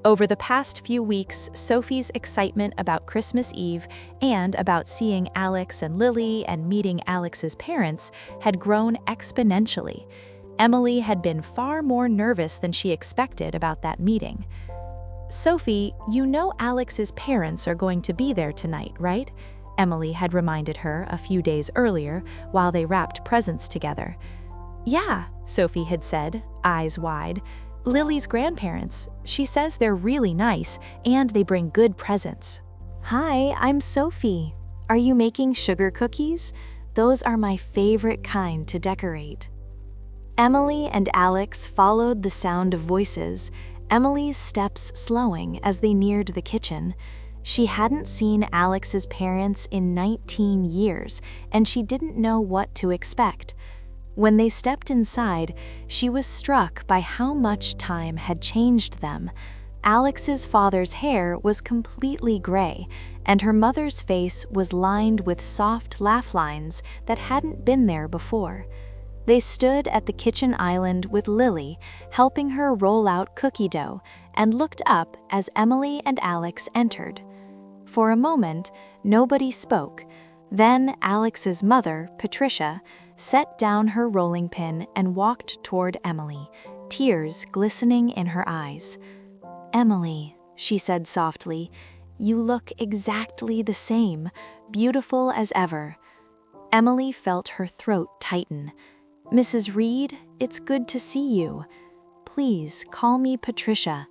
Over the past few weeks, Sophie's excitement about Christmas Eve and about seeing Alex and Lily and meeting Alex's parents had grown exponentially. Emily had been far more nervous than she expected about that meeting. "Sophie, you know Alex's parents are going to be there tonight, right?" Emily had reminded her a few days earlier while they wrapped presents together. "Yeah," Sophie had said, eyes wide. "Lily's grandparents. She says they're really nice and they bring good presents." Hi, I'm Sophie. Are you making sugar cookies? Those are my favorite kind to decorate. Emily and Alex followed the sound of voices, Emily's steps slowing as they neared the kitchen. She hadn't seen Alex's parents in 19 years, and she didn't know what to expect. When they stepped inside, she was struck by how much time had changed them. Alex's father's hair was completely gray, and her mother's face was lined with soft laugh lines that hadn't been there before. They stood at the kitchen island with Lily, helping her roll out cookie dough, and looked up as Emily and Alex entered. For a moment, nobody spoke. Then Alex's mother, Patricia, set down her rolling pin and walked toward Emily, tears glistening in her eyes. "Emily," she said softly, "you look exactly the same, beautiful as ever." Emily felt her throat tighten. "Mrs. Reed, it's good to see you. Please call me Patricia."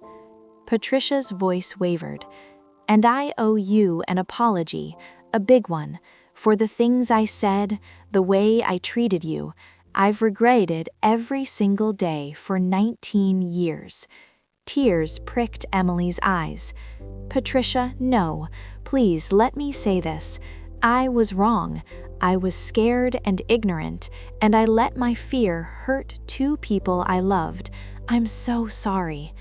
Patricia's voice wavered. "And I owe you an apology, a big one, for the things I said, the way I treated you. I've regretted every single day for 19 years. Tears pricked Emily's eyes. "Patricia, no. Please let me say this. I was wrong. I was scared and ignorant, and I let my fear hurt two people I loved. I'm so sorry."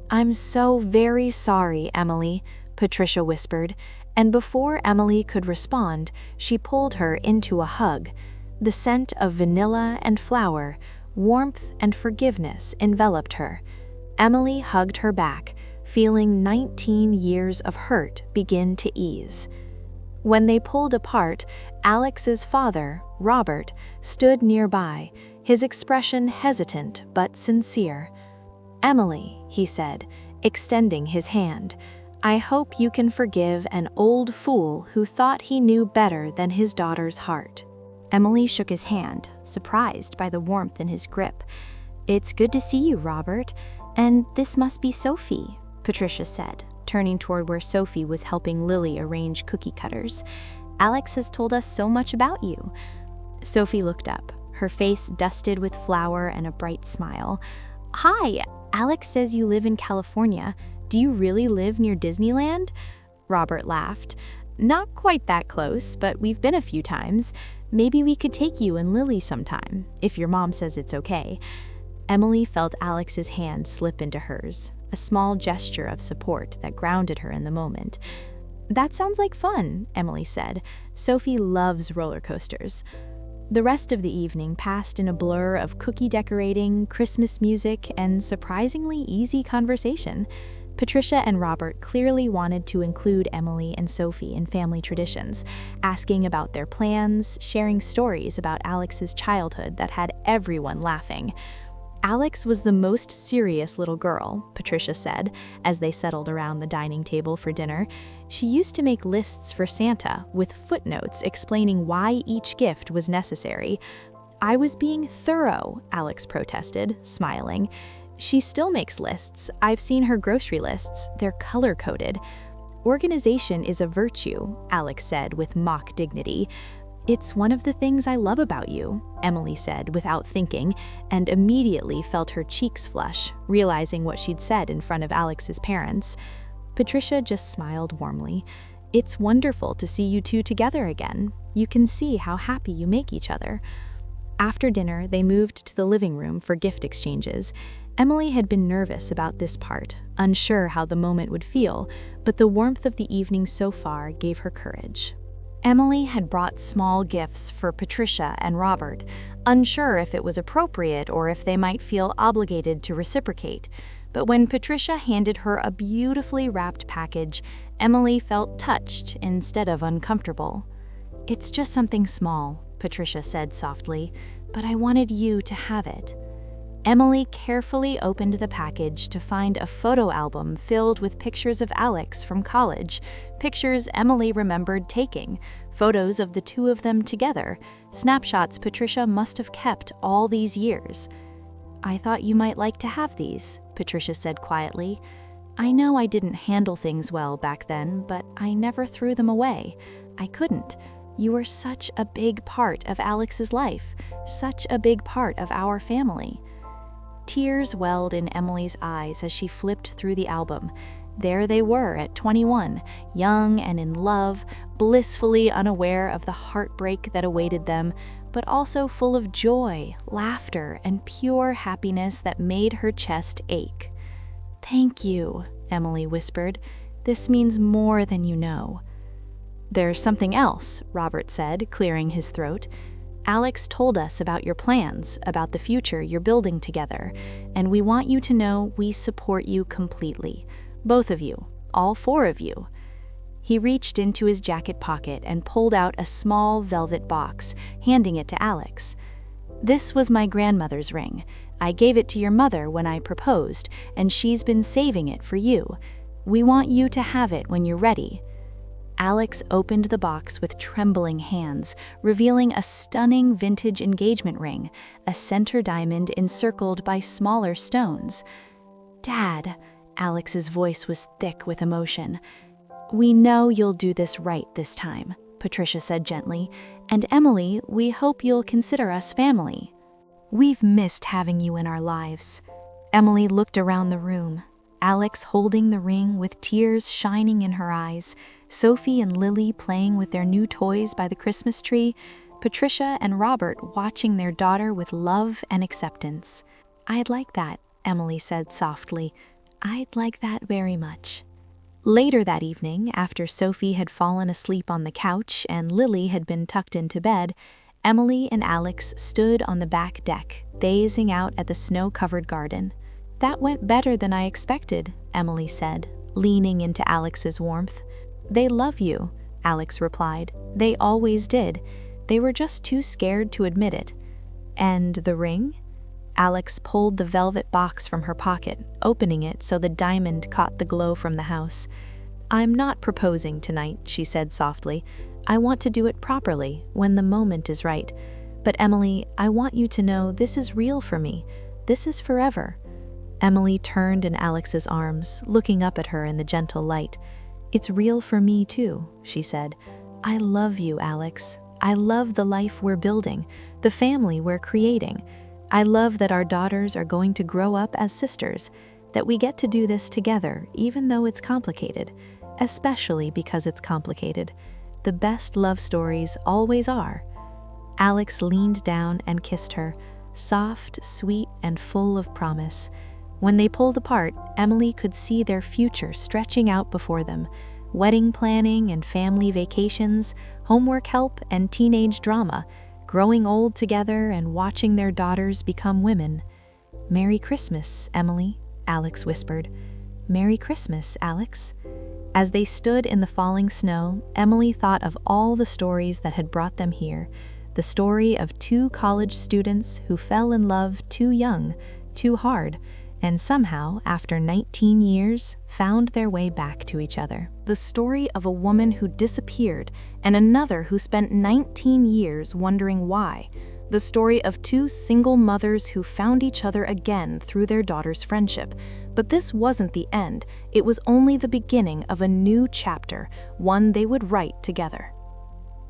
"I'm so very sorry, Emily," Patricia whispered, and before Emily could respond, she pulled her into a hug. The scent of vanilla and flour, warmth and forgiveness enveloped her. Emily hugged her back, feeling 19 years of hurt begin to ease. When they pulled apart, Alex's father, Robert, stood nearby, his expression hesitant but sincere. "Emily," he said, extending his hand, "I hope you can forgive an old fool who thought he knew better than his daughter's heart." Emily shook his hand, surprised by the warmth in his grip. "It's good to see you, Robert. And this must be Sophie," Patricia said, turning toward where Sophie was helping Lily arrange cookie cutters. "Alex has told us so much about you." Sophie looked up, her face dusted with flour and a bright smile. "Hi, Alex says you live in California. Do you really live near Disneyland?" Robert laughed. "Not quite that close, but we've been a few times. Maybe we could take you and Lily sometime, if your mom says it's okay." Emily felt Alex's hand slip into hers, a small gesture of support that grounded her in the moment. "That sounds like fun," Emily said. "Sophie loves roller coasters." The rest of the evening passed in a blur of cookie decorating, Christmas music, and surprisingly easy conversation. Patricia and Robert clearly wanted to include Emily and Sophie in family traditions, asking about their plans, sharing stories about Alex's childhood that had everyone laughing. "Alex was the most serious little girl," Patricia said, as they settled around the dining table for dinner. "She used to make lists for Santa, with footnotes explaining why each gift was necessary." "I was being thorough," Alex protested, smiling. "She still makes lists. I've seen her grocery lists. They're color-coded." "Organization is a virtue," Alex said with mock dignity. "It's one of the things I love about you," Emily said without thinking, and immediately felt her cheeks flush, realizing what she'd said in front of Alex's parents. Patricia just smiled warmly. "It's wonderful to see you two together again. You can see how happy you make each other." After dinner, they moved to the living room for gift exchanges. Emily had been nervous about this part, unsure how the moment would feel, but the warmth of the evening so far gave her courage. Emily had brought small gifts for Patricia and Robert, unsure if it was appropriate or if they might feel obligated to reciprocate. But when Patricia handed her a beautifully wrapped package, Emily felt touched instead of uncomfortable. "It's just something small," Patricia said softly, "but I wanted you to have it." Emily carefully opened the package to find a photo album filled with pictures of Alex from college, pictures Emily remembered taking, photos of the two of them together, snapshots Patricia must have kept all these years. "I thought you might like to have these," Patricia said quietly. "I know I didn't handle things well back then, but I never threw them away. I couldn't. You were such a big part of Alex's life, such a big part of our family." Tears welled in Emily's eyes as she flipped through the album. There they were at 21, young and in love, blissfully unaware of the heartbreak that awaited them, but also full of joy, laughter, and pure happiness that made her chest ache. "Thank you," Emily whispered. "This means more than you know." "There's something else," Robert said, clearing his throat. "Alex told us about your plans, about the future you're building together, and we want you to know we support you completely. Both of you, all four of you." He reached into his jacket pocket and pulled out a small velvet box, handing it to Alex. "This was my grandmother's ring. I gave it to your mother when I proposed, and she's been saving it for you. We want you to have it when you're ready." Alex opened the box with trembling hands, revealing a stunning vintage engagement ring, a center diamond encircled by smaller stones. "Dad," Alex's voice was thick with emotion. "We know you'll do this right this time," Patricia said gently, "and Emily, we hope you'll consider us family. We've missed having you in our lives." Emily looked around the room, Alex holding the ring with tears shining in her eyes, Sophie and Lily playing with their new toys by the Christmas tree, Patricia and Robert watching their daughter with love and acceptance. "I'd like that," Emily said softly. "I'd like that very much." Later that evening, after Sophie had fallen asleep on the couch and Lily had been tucked into bed, Emily and Alex stood on the back deck, gazing out at the snow-covered garden. "That went better than I expected," Emily said, leaning into Alex's warmth. "They love you," Alex replied. "They always did. They were just too scared to admit it." "And the ring?" Alex pulled the velvet box from her pocket, opening it so the diamond caught the glow from the house. "I'm not proposing tonight," she said softly. "I want to do it properly, when the moment is right. But Emily, I want you to know this is real for me. This is forever." Emily turned in Alex's arms, looking up at her in the gentle light. "It's real for me too," she said. "I love you, Alex. I love the life we're building, the family we're creating. I love that our daughters are going to grow up as sisters, that we get to do this together even though it's complicated, especially because it's complicated. The best love stories always are." Alex leaned down and kissed her, soft, sweet, and full of promise. When they pulled apart, Emily could see their future stretching out before them. Wedding planning and family vacations, homework help and teenage drama, growing old together and watching their daughters become women. "Merry Christmas, Emily," Alex whispered. "Merry Christmas, Alex." As they stood in the falling snow, Emily thought of all the stories that had brought them here. The story of two college students who fell in love too young, too hard, and somehow, after 19 years, found their way back to each other. The story of a woman who disappeared and another who spent 19 years wondering why. The story of two single mothers who found each other again through their daughter's friendship. But this wasn't the end. It was only the beginning of a new chapter, one they would write together.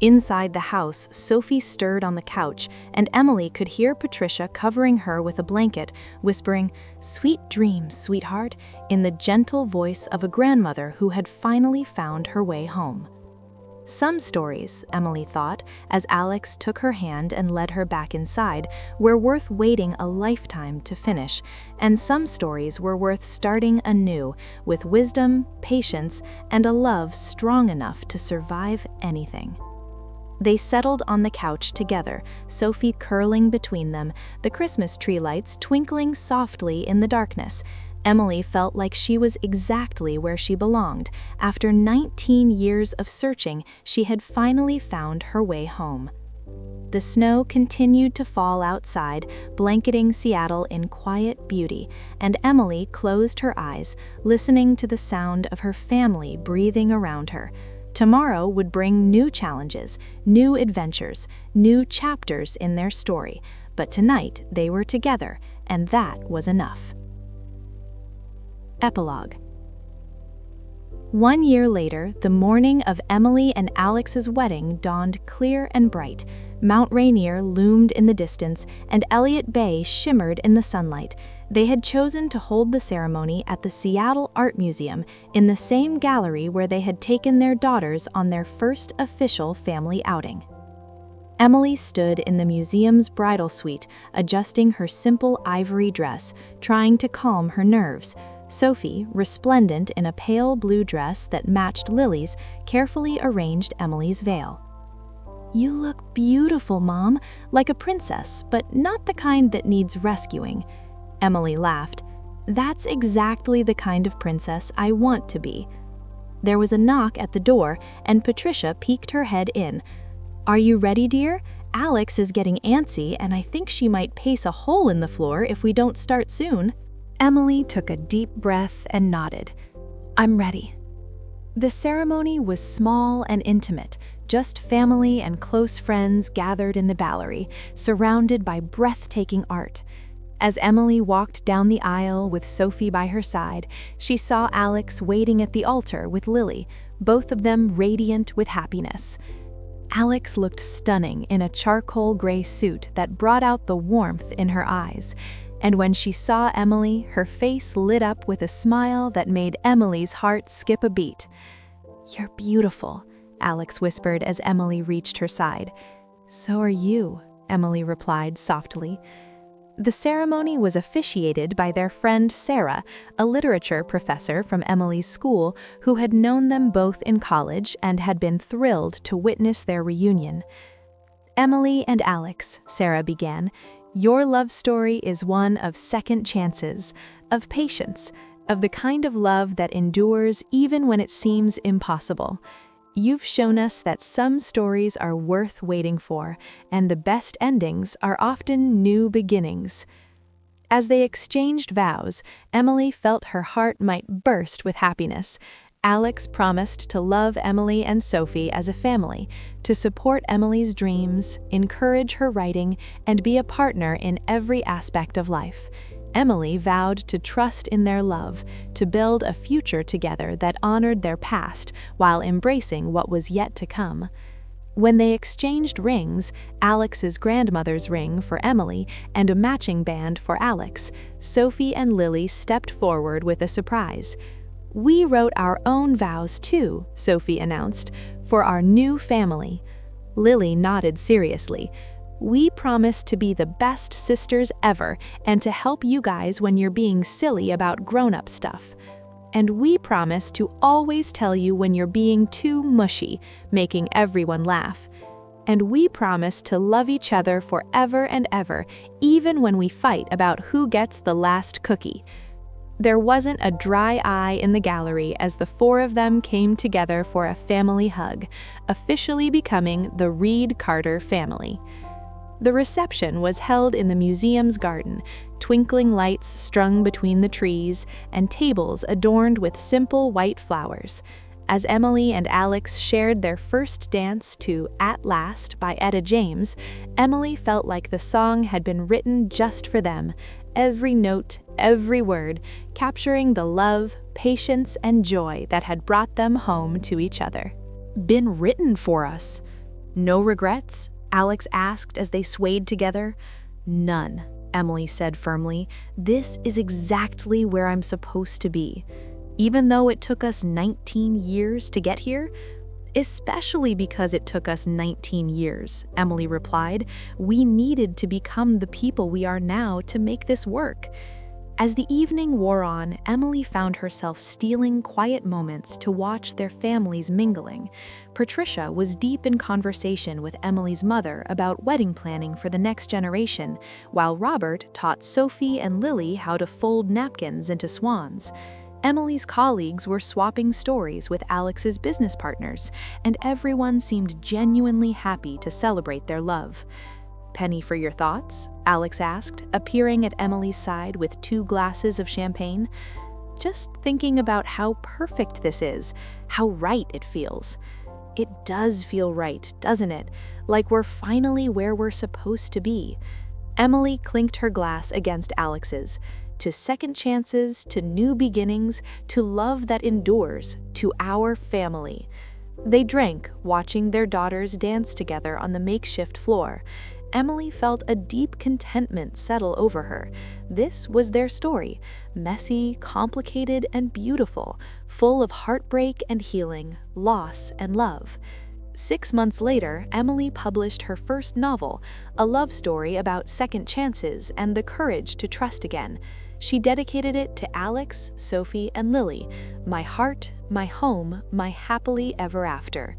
Inside the house, Sophie stirred on the couch, and Emily could hear Patricia covering her with a blanket, whispering, "Sweet dreams, sweetheart," in the gentle voice of a grandmother who had finally found her way home. Some stories, Emily thought, as Alex took her hand and led her back inside, were worth waiting a lifetime to finish, and some stories were worth starting anew, with wisdom, patience, and a love strong enough to survive anything. They settled on the couch together, Sophie curling between them, the Christmas tree lights twinkling softly in the darkness. Emily felt like she was exactly where she belonged. After 19 years of searching, she had finally found her way home. The snow continued to fall outside, blanketing Seattle in quiet beauty, and Emily closed her eyes, listening to the sound of her family breathing around her. Tomorrow would bring new challenges, new adventures, new chapters in their story, but tonight they were together, and that was enough. Epilogue. 1 year later, the morning of Emily and Alex's wedding dawned clear and bright. Mount Rainier loomed in the distance, and Elliott Bay shimmered in the sunlight. They had chosen to hold the ceremony at the Seattle Art Museum, in the same gallery where they had taken their daughters on their first official family outing. Emily stood in the museum's bridal suite, adjusting her simple ivory dress, trying to calm her nerves. Sophie, resplendent in a pale blue dress that matched Lily's, carefully arranged Emily's veil. "You look beautiful, Mom, like a princess, but not the kind that needs rescuing." Emily laughed. "That's exactly the kind of princess I want to be." There was a knock at the door, and Patricia peeked her head in. "Are you ready, dear? Alex is getting antsy, and I think she might pace a hole in the floor if we don't start soon." Emily took a deep breath and nodded. "I'm ready." The ceremony was small and intimate, just family and close friends gathered in the gallery, surrounded by breathtaking art. As Emily walked down the aisle with Sophie by her side, she saw Alex waiting at the altar with Lily, both of them radiant with happiness. Alex looked stunning in a charcoal gray suit that brought out the warmth in her eyes. And when she saw Emily, her face lit up with a smile that made Emily's heart skip a beat. "You're beautiful," Alex whispered as Emily reached her side. "So are you," Emily replied softly. The ceremony was officiated by their friend Sarah, a literature professor from Emily's school who had known them both in college and had been thrilled to witness their reunion. "Emily and Alex," Sarah began, "your love story is one of second chances, of patience, of the kind of love that endures even when it seems impossible. You've shown us that some stories are worth waiting for, and the best endings are often new beginnings." As they exchanged vows, Emily felt her heart might burst with happiness. Alex promised to love Emily and Sophie as a family, to support Emily's dreams, encourage her writing, and be a partner in every aspect of life. Emily vowed to trust in their love, to build a future together that honored their past while embracing what was yet to come. When they exchanged rings, Alex's grandmother's ring for Emily and a matching band for Alex, Sophie and Lily stepped forward with a surprise. "We wrote our own vows too," Sophie announced, "for our new family." Lily nodded seriously. "We promise to be the best sisters ever and to help you guys when you're being silly about grown-up stuff. And we promise to always tell you when you're being too mushy," making everyone laugh. "And we promise to love each other forever and ever, even when we fight about who gets the last cookie." There wasn't a dry eye in the gallery as the four of them came together for a family hug, officially becoming the Reed-Carter family. The reception was held in the museum's garden, twinkling lights strung between the trees, and tables adorned with simple white flowers. As Emily and Alex shared their first dance to "At Last" by Etta James, Emily felt like the song had been written just for them, every note, every word, capturing the love, patience, and joy that had brought them home to each other. "Been written for us. No regrets?" Alex asked as they swayed together. "None," Emily said firmly. "This is exactly where I'm supposed to be. Even though it took us 19 years to get here?" "Especially because it took us 19 years," Emily replied. "We needed to become the people we are now to make this work." As the evening wore on, Emily found herself stealing quiet moments to watch their families mingling. Patricia was deep in conversation with Emily's mother about wedding planning for the next generation, while Robert taught Sophie and Lily how to fold napkins into swans. Emily's colleagues were swapping stories with Alex's business partners, and everyone seemed genuinely happy to celebrate their love. "Penny for your thoughts?" Alex asked, appearing at Emily's side with 2 glasses of champagne. "Just thinking about how perfect this is, how right it feels." "It does feel right, doesn't it? Like we're finally where we're supposed to be." Emily clinked her glass against Alex's. "To second chances, to new beginnings, to love that endures, to our family." They drank, watching their daughters dance together on the makeshift floor. Emily felt a deep contentment settle over her. This was their story, messy, complicated, and beautiful, full of heartbreak and healing, loss and love. 6 months later, Emily published her first novel, a love story about second chances and the courage to trust again. She dedicated it to Alex, Sophie, and Lily, "My heart, my home, my happily ever after."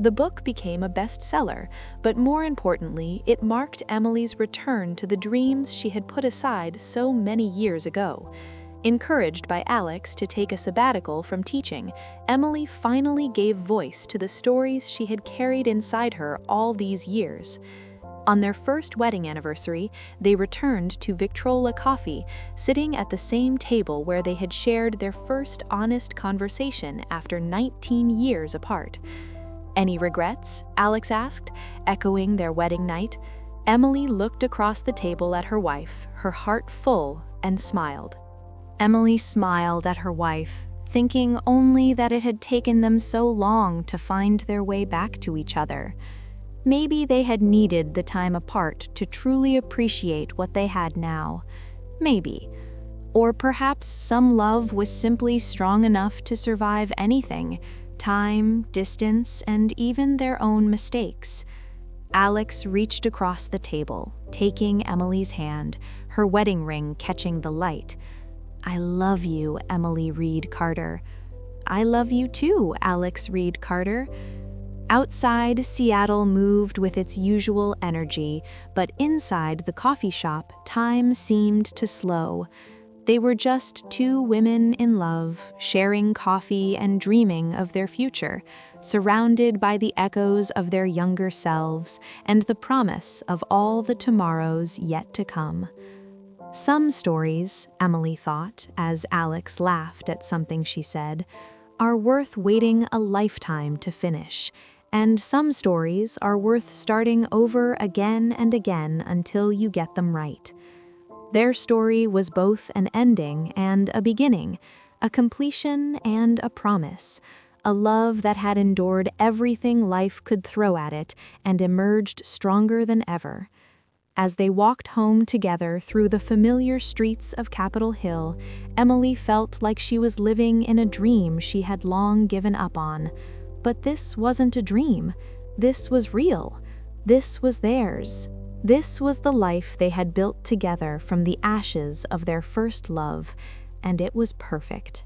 The book became a bestseller, but more importantly, it marked Emily's return to the dreams she had put aside so many years ago. Encouraged by Alex to take a sabbatical from teaching, Emily finally gave voice to the stories she had carried inside her all these years. On their first wedding anniversary, they returned to Victrola Coffee, sitting at the same table where they had shared their first honest conversation after 19 years apart. "Any regrets?" Alex asked, echoing their wedding night. Emily looked across the table at her wife, her heart full, and smiled. Emily smiled at her wife, thinking only that it had taken them so long to find their way back to each other. Maybe they had needed the time apart to truly appreciate what they had now. Maybe. Or perhaps some love was simply strong enough to survive anything: time, distance, and even their own mistakes. Alex reached across the table, taking Emily's hand, her wedding ring catching the light. "I love you, Emily Reed Carter." "I love you too, Alex Reed Carter." Outside, Seattle moved with its usual energy, but inside the coffee shop, time seemed to slow. They were just 2 women in love, sharing coffee and dreaming of their future, surrounded by the echoes of their younger selves and the promise of all the tomorrows yet to come. Some stories, Emily thought, as Alex laughed at something she said, are worth waiting a lifetime to finish, and some stories are worth starting over again and again until you get them right. Their story was both an ending and a beginning, a completion and a promise, a love that had endured everything life could throw at it and emerged stronger than ever. As they walked home together through the familiar streets of Capitol Hill, Emily felt like she was living in a dream she had long given up on. But this wasn't a dream. This was real. This was theirs. This was the life they had built together from the ashes of their first love, and it was perfect.